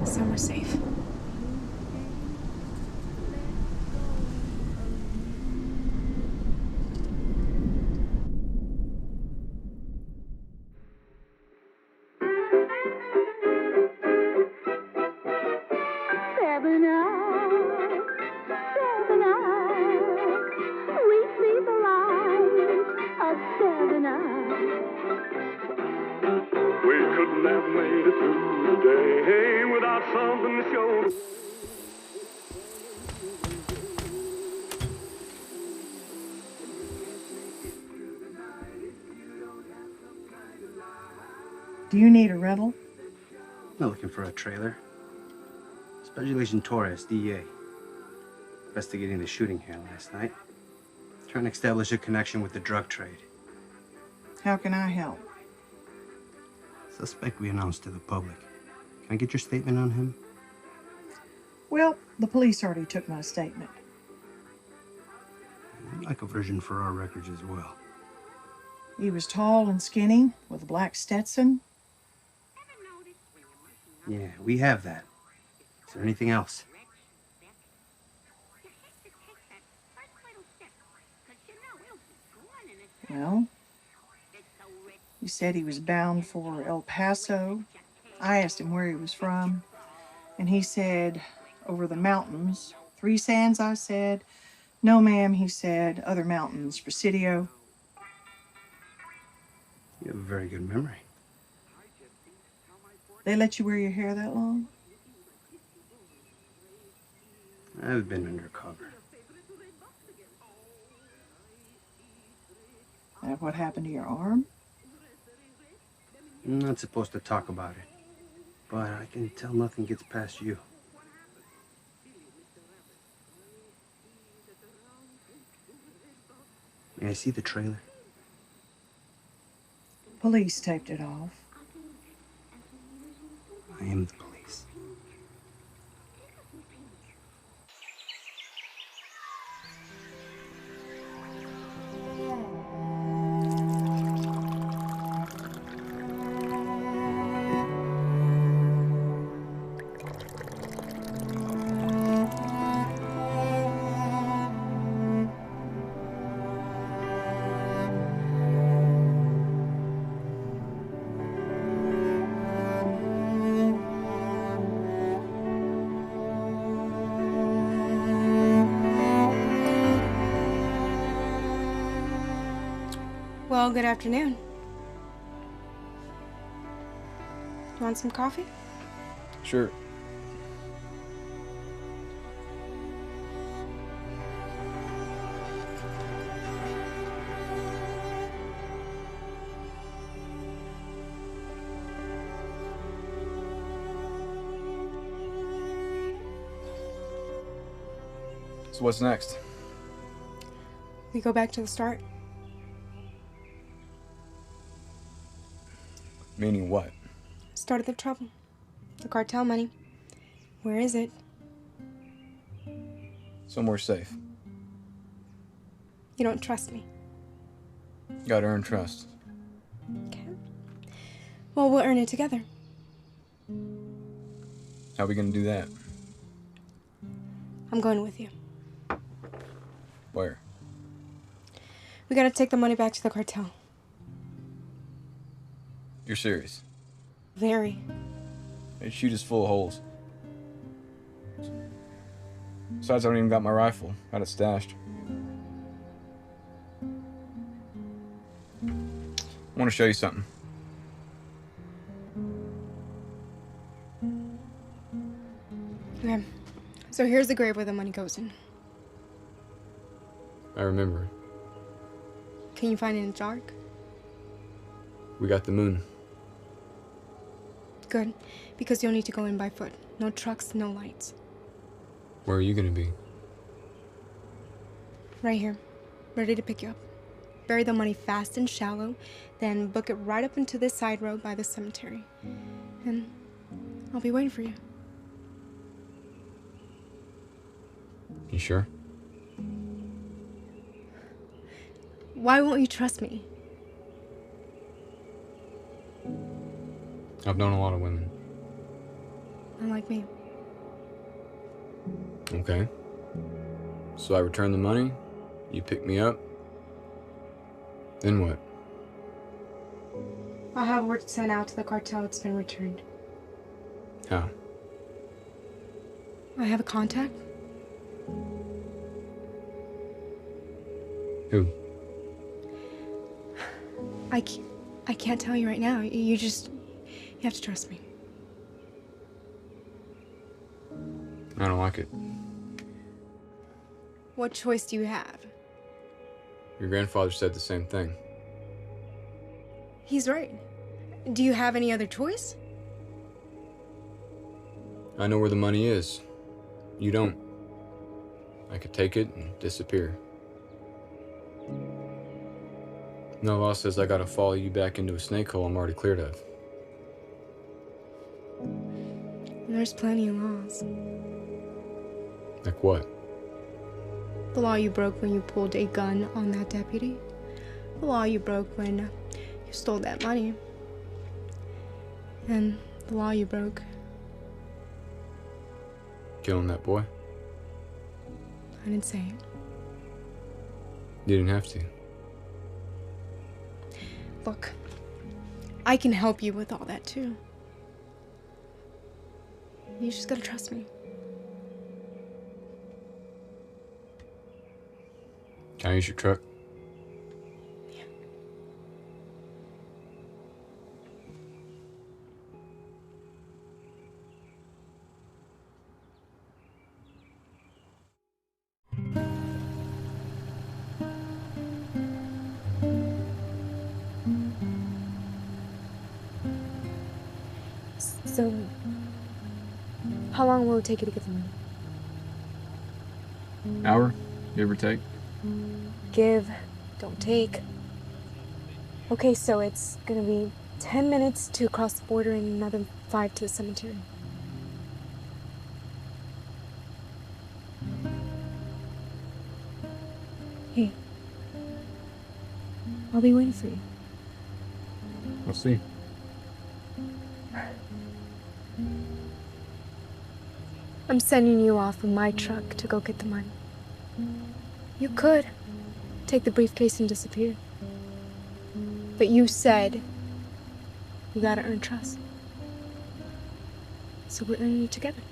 Somewhere safe. Do you need a rental? Not looking for a trailer. Special Agent Torres, DEA. investigating the shooting here last night. Trying to establish a connection with the drug trade. How can I help? Suspect we announced to the public. Can I get your statement on him? Well, the police already took my statement. I'd like a version for our records as well. He was tall and skinny, with a black Stetson. Yeah, we have that. Is there anything else? Well, he said he was bound for El Paso. I asked him where he was from, and he said, over the mountains. 3 Sands, I said. No, ma'am, he said, other mountains, Presidio. You have a very good memory. They let you wear your hair that long? I've been undercover. And what happened to your arm? I'm not supposed to talk about it, but I can tell nothing gets past you. May I see the trailer? Police taped it off. I am the police. Well, good afternoon. You want some coffee? Sure. So what's next? We go back to the start. Meaning what? Start of the trouble. The cartel money. Where is it? Somewhere safe. You don't trust me. Gotta earn trust. Well, we'll earn it together. How are we gonna do that? I'm going with you. Where? We gotta take the money back to the cartel. You're serious? Very. They shoot us full of holes. Besides, I don't even got my rifle. Got it stashed. I want to show you something. Okay. So here's the grave where the money goes in. I remember. Can you find it in the dark? We got the moon. Good. Because you'll need to go in by foot. No trucks, no lights. Where are you gonna be? Right here. Ready to pick you up. Bury the money fast and shallow, then book it right up into this side road by the cemetery. And I'll be waiting for you. You sure? Why won't you trust me? I've known a lot of women. Unlike me. Okay. So I return the money, you pick me up, then what? I'll have word sent out to the cartel it's been returned. How? I have a contact. Who? I can't tell you right now. You have to trust me. I don't like it. What choice do you have? Your grandfather said the same thing. He's right. Do you have any other choice? I know where the money is. You don't. I could take it and disappear. No law says I gotta follow you back into a snake hole I'm already cleared of. There's plenty of laws. Like what? The law you broke when you pulled a gun on that deputy. The law you broke when you stole that money. And the law you broke. Killing that boy? I didn't say it. You didn't have to. Look, I can help you with all that too. You just gotta trust me. Can I use your truck? So, how long will it take you to get the money? Hour, give or take. Give, don't take. Okay, so it's gonna be 10 minutes to cross the border and another 5 to the cemetery. Hey, I'll be waiting for you. We'll see. I'm sending you off in my truck to go get the money. You could take the briefcase and disappear. But you said you gotta earn trust. So we're earning it together.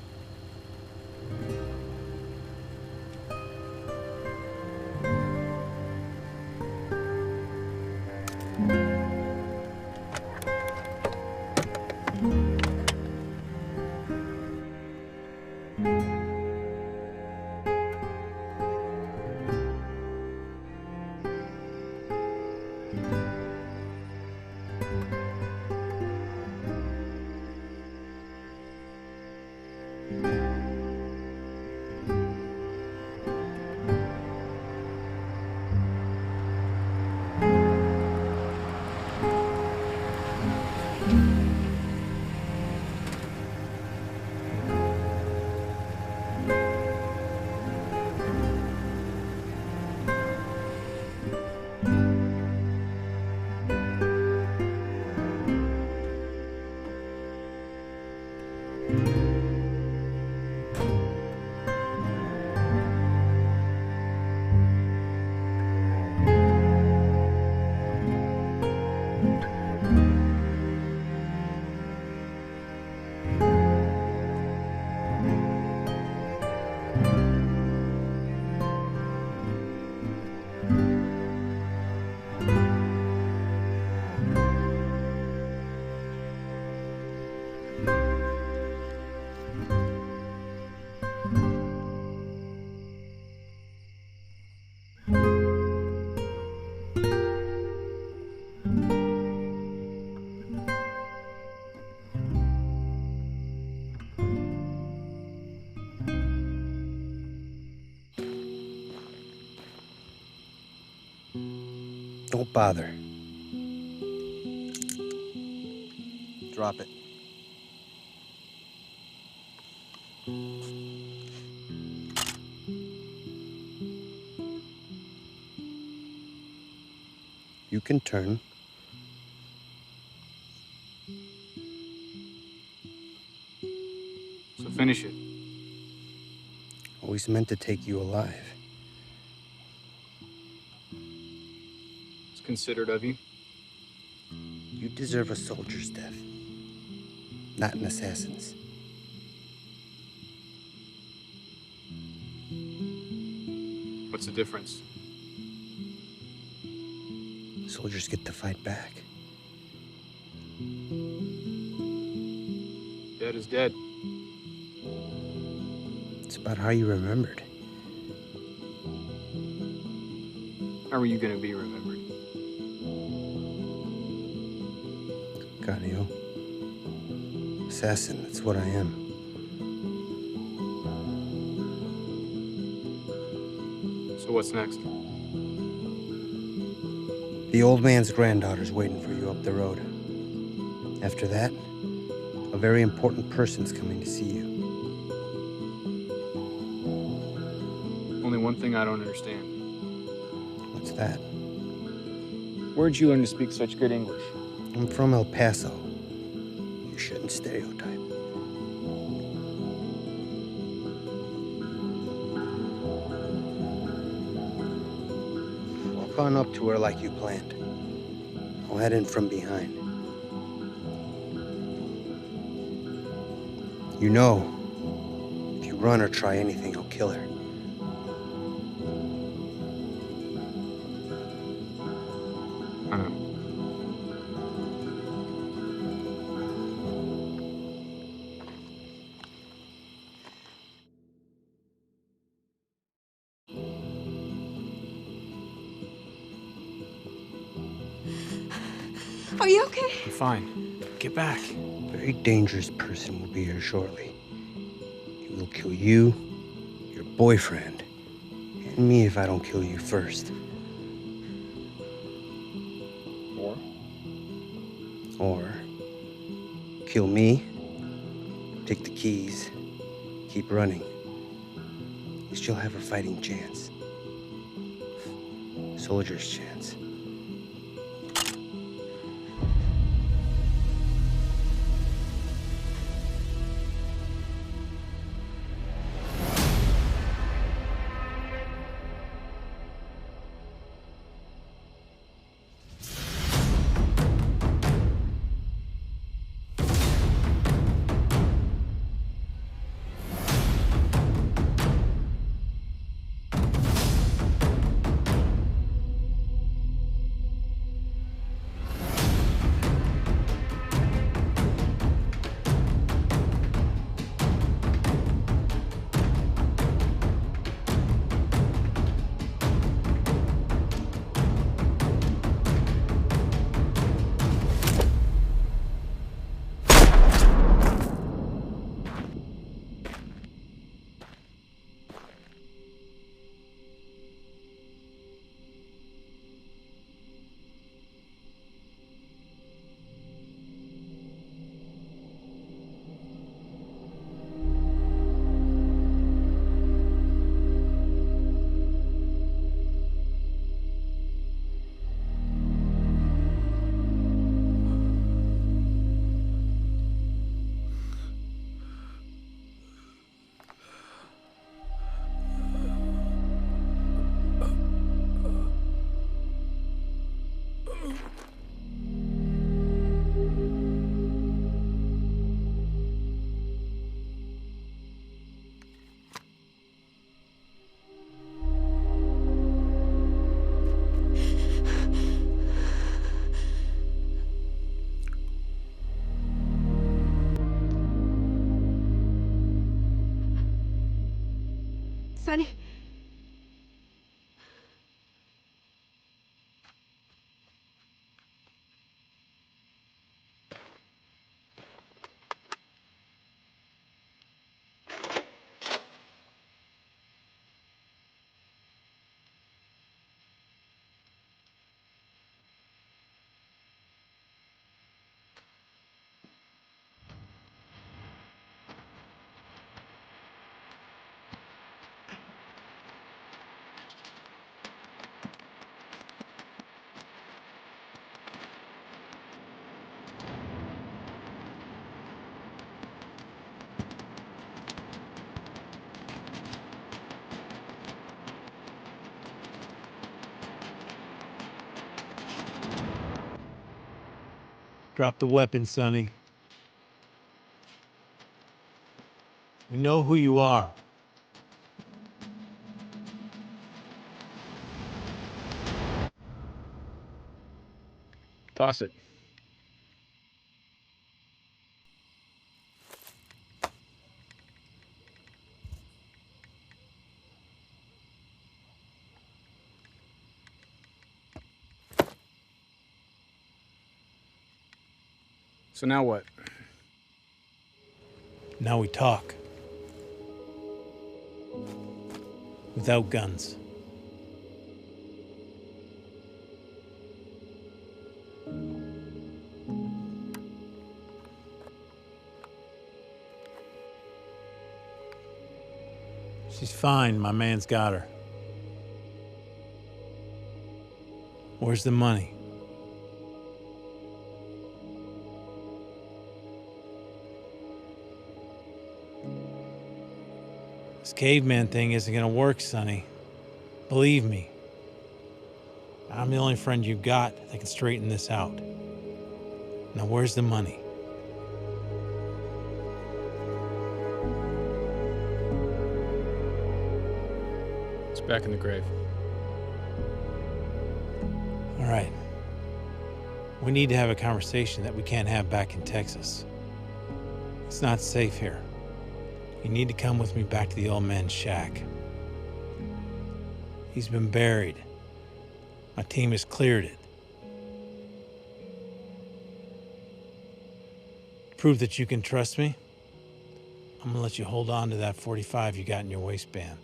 Don't bother. Drop it. You can turn. So finish it. Always meant to take you alive. It's considerate of you. You deserve a soldier's death, not an assassin's. What's the difference? Soldiers get to fight back. Dead is dead. It's about how you remembered. How are you gonna be remembered? Canio. Assassin, that's what I am. what's next? The old man's granddaughter's waiting for you up the road. After that, a very important person's coming to see you. Only one thing I don't understand. What's that? Where'd you learn to speak such good English? I'm from El Paso. You shouldn't stereotype. Walk on up to her like you planned. I'll head in from behind. You know, if you run or try anything, I'll kill her. I know. Are you okay? I'm fine. Get back. A very dangerous person will be here shortly. He will kill you, your boyfriend, and me if I don't kill you first. Or kill me, take the keys, keep running. You still have a fighting chance. Soldier's chance. Sonny. Drop the weapon, Sonny. We know who you are. Toss it. So now what? Now we talk. Without guns. She's fine. My man's got her. Where's the money? This caveman thing isn't gonna work, Sonny. Believe me. I'm the only friend you've got that can straighten this out. Now, where's the money? It's back in the grave. All right. We need to have a conversation that we can't have back in Texas. It's not safe here. You need to come with me back to the old man's shack. He's been buried. My team has cleared it. To prove that you can trust me, I'm gonna let you hold on to that 45 you got in your waistband.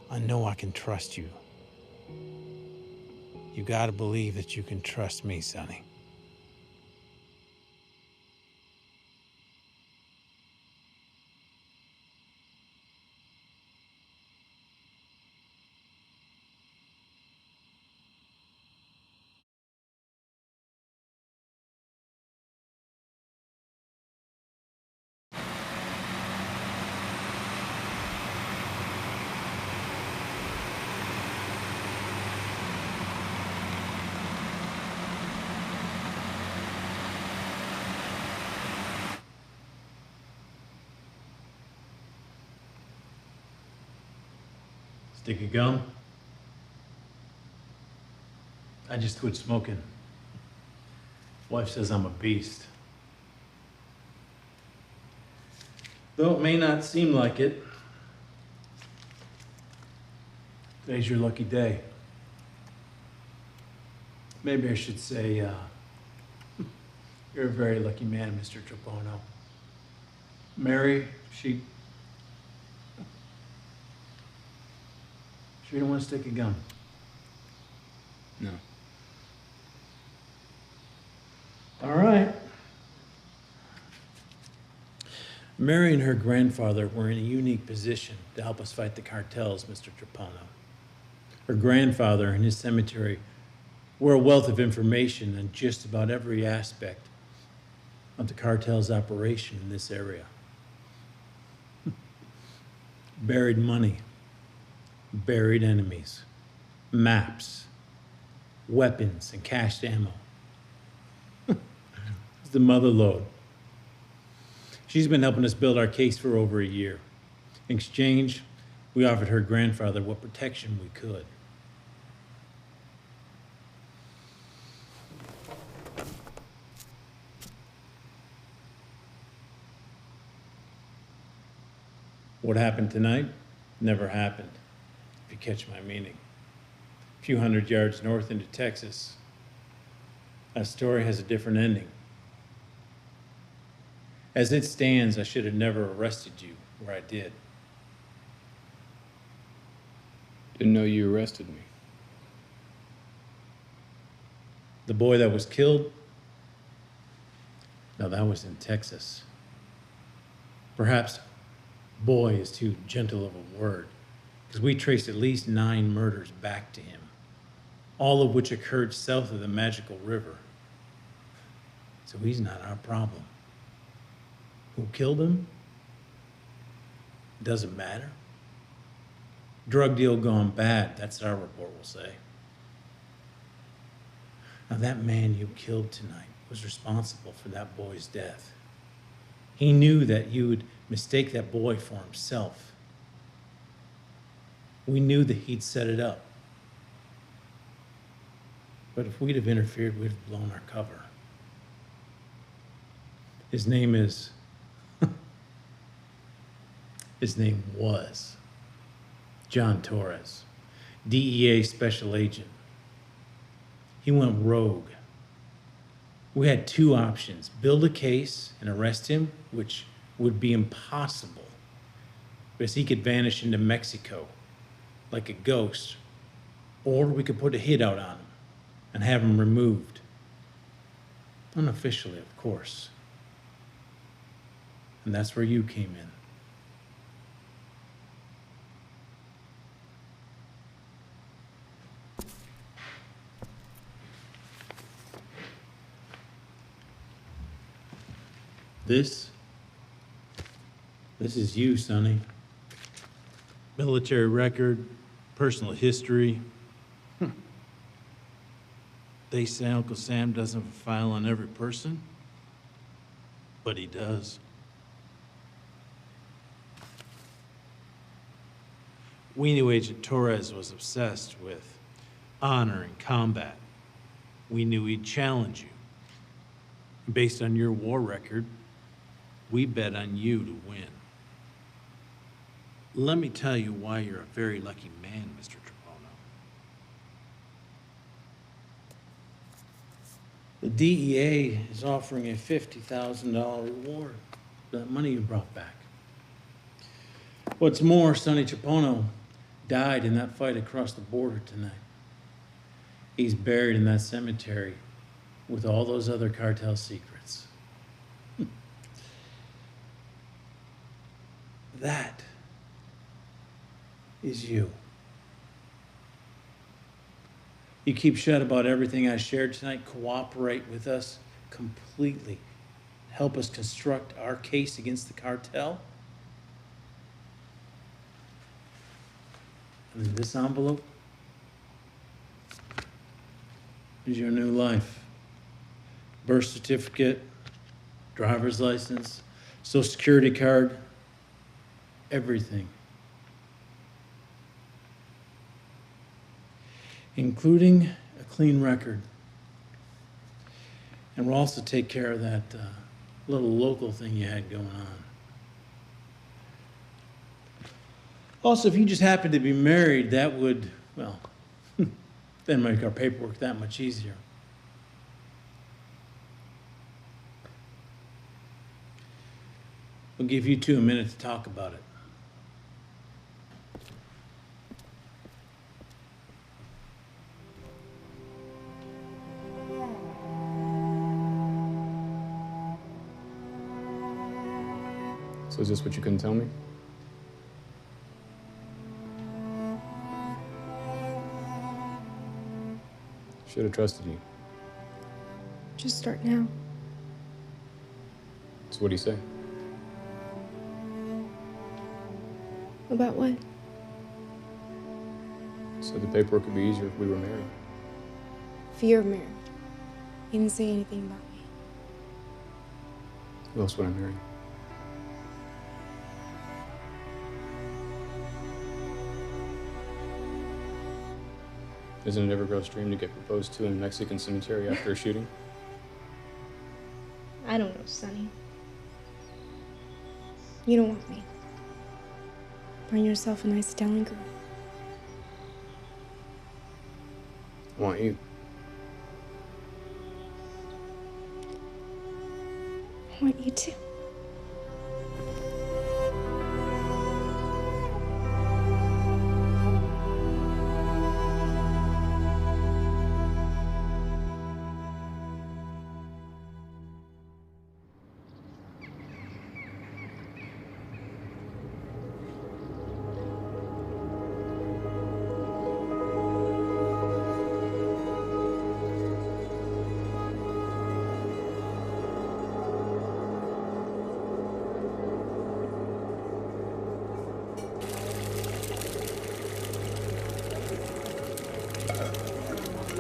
I know I can trust you. You gotta believe that you can trust me, Sonny. Stick of gum? I just quit smoking. Wife says I'm a beast. Though it may not seem like it, today's your lucky day. Maybe I should say, you're a very lucky man, Mr. Trapono. Mary, she sure you don't want to stick a gun? No. All right. Mary and her grandfather were in a unique position to help us fight the cartels, Mr. Trapono. Her grandfather and his cemetery were a wealth of information on just about every aspect of the cartel's operation in this area. Buried money, buried enemies, maps, weapons, and cached ammo. It's the mother lode. She's been helping us build our case for over a year. In exchange, we offered her grandfather what protection we could. What happened tonight never happened, if you catch my meaning. A few hundred yards north into Texas, that story has a different ending. As it stands, I should have never arrested you where I did. Didn't know you arrested me. The boy that was killed? No, that was in Texas. Perhaps boy is too gentle of a word, because we traced at least 9 murders back to him, all of which occurred south of the Magical River. So he's not our problem. Who killed him? Doesn't matter. Drug deal gone bad, that's what our report will say. Now that man you killed tonight was responsible for that boy's death. He knew that you would mistake that boy for himself. We knew that he'd set it up. But if we'd have interfered, we'd have blown our cover. His name is... His name was John Torres, DEA special agent. He went rogue. We had 2 options: build a case and arrest him, which would be impossible, because he could vanish into Mexico like a ghost, or we could put a hit out on him and have him removed. Unofficially, of course. And that's where you came in. This is you, Sonny. Military record, personal history. They say Uncle Sam doesn't have a file on every person, but he does. We knew Agent Torres was obsessed with honor and combat. We knew he'd challenge you. And based on your war record, we bet on you to win. Let me tell you why you're a very lucky man, Mr. Trapono. The DEA is offering a $50,000 reward for that money you brought back. What's more, Sonny Trapono died in that fight across the border tonight. He's buried in that cemetery with all those other cartel secrets. That is you. You keep shut about everything I shared tonight, cooperate with us completely, help us construct our case against the cartel. And in this envelope is your new life. Birth certificate, driver's license, social security card, everything. Including a clean record. And we'll also take care of that little local thing you had going on. Also, if you just happen to be married, that would, well, then make our paperwork that much easier. We'll give you two a minute to talk about it. So is this what you couldn't tell me? Should have trusted you. Just start now. So what do you say? About what? So the paperwork would be easier if we were married. If you're married. He didn't say anything about me. Who else would I marry? Isn't it every girl's dream to get proposed to in a Mexican cemetery after a shooting? I don't know, Sonny. You don't want me. Find yourself a nice Italian girl. I want you. I want you too.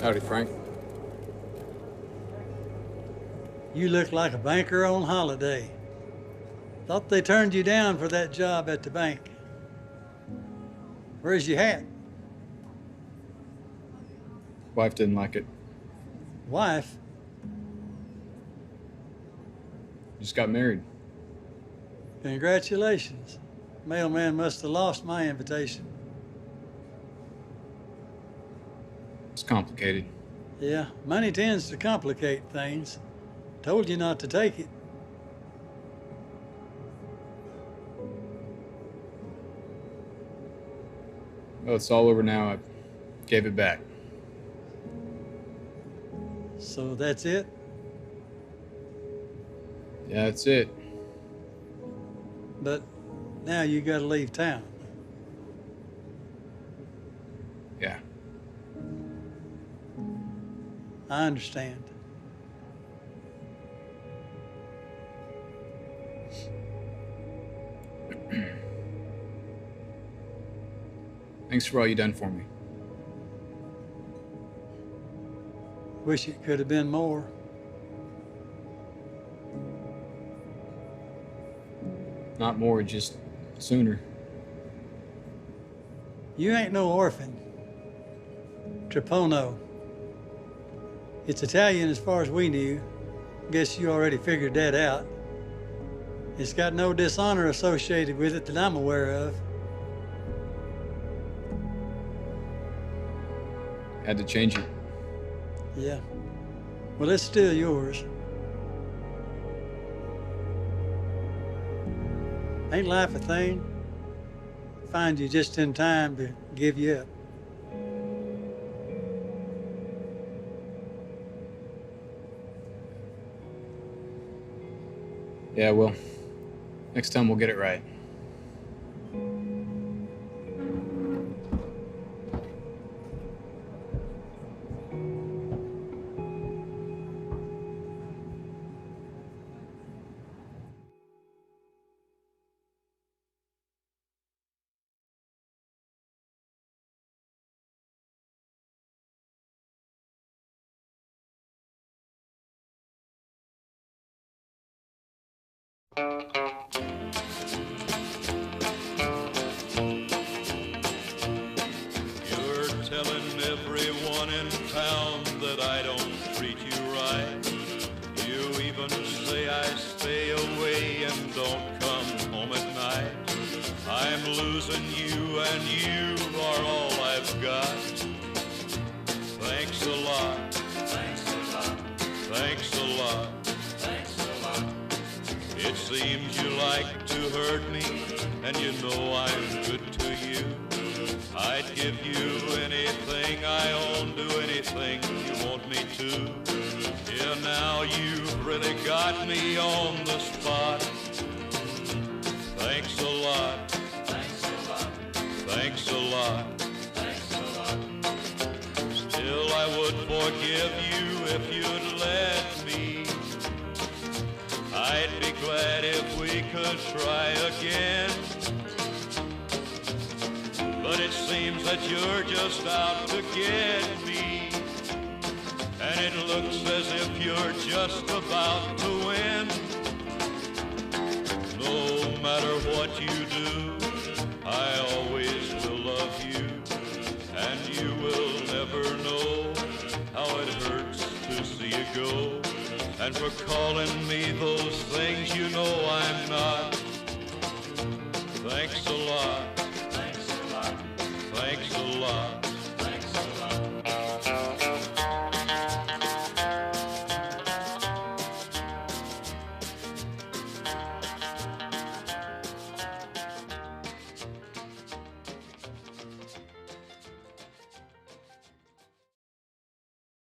Howdy, Frank. You look like a banker on holiday. Thought they turned you down for that job at the bank. Where's your hat? Wife didn't like it. Wife? Just got married. Congratulations. Mailman must have lost my invitation. It's complicated. Yeah, money tends to complicate things. Told you not to take it. Well, it's all over now. I gave it back. So that's it? Yeah, that's it. but now you gotta leave town. Yeah. I understand. Thanks for all you done for me. Wish it could have been more. Not more, just sooner. You ain't no orphan. Trapono. It's Italian as far as we knew. Guess you already figured that out. It's got no dishonor associated with it that I'm aware of. Had to change it. Yeah. Well, it's still yours. Ain't life a thing? Find you just in time to give you up. Yeah, well, next time we'll get it right. You're telling everyone in town that I don't treat you right. You even say I stay away and don't come home at night. I'm losing you and you are all I've got. Thanks a lot. Thanks a lot. Thanks a lot. Thanks a lot. It seems you like to hurt me, and you know I'm good to you. I'd give you anything I own, do anything you want me to. Yeah, now you've really got me on the spot. Thanks a lot. Thanks a lot. Thanks a lot. Thanks a lot. Still, I would forgive you if you'd let me. I'd be glad if we could try again. But it seems that you're just out to get me. And it looks as if you're just about to win. No matter what you do, I always will love you. And you will never know how it hurts to see you go. And for calling me those things you know I'm not. Thanks a lot. Thanks a lot. Thanks a lot.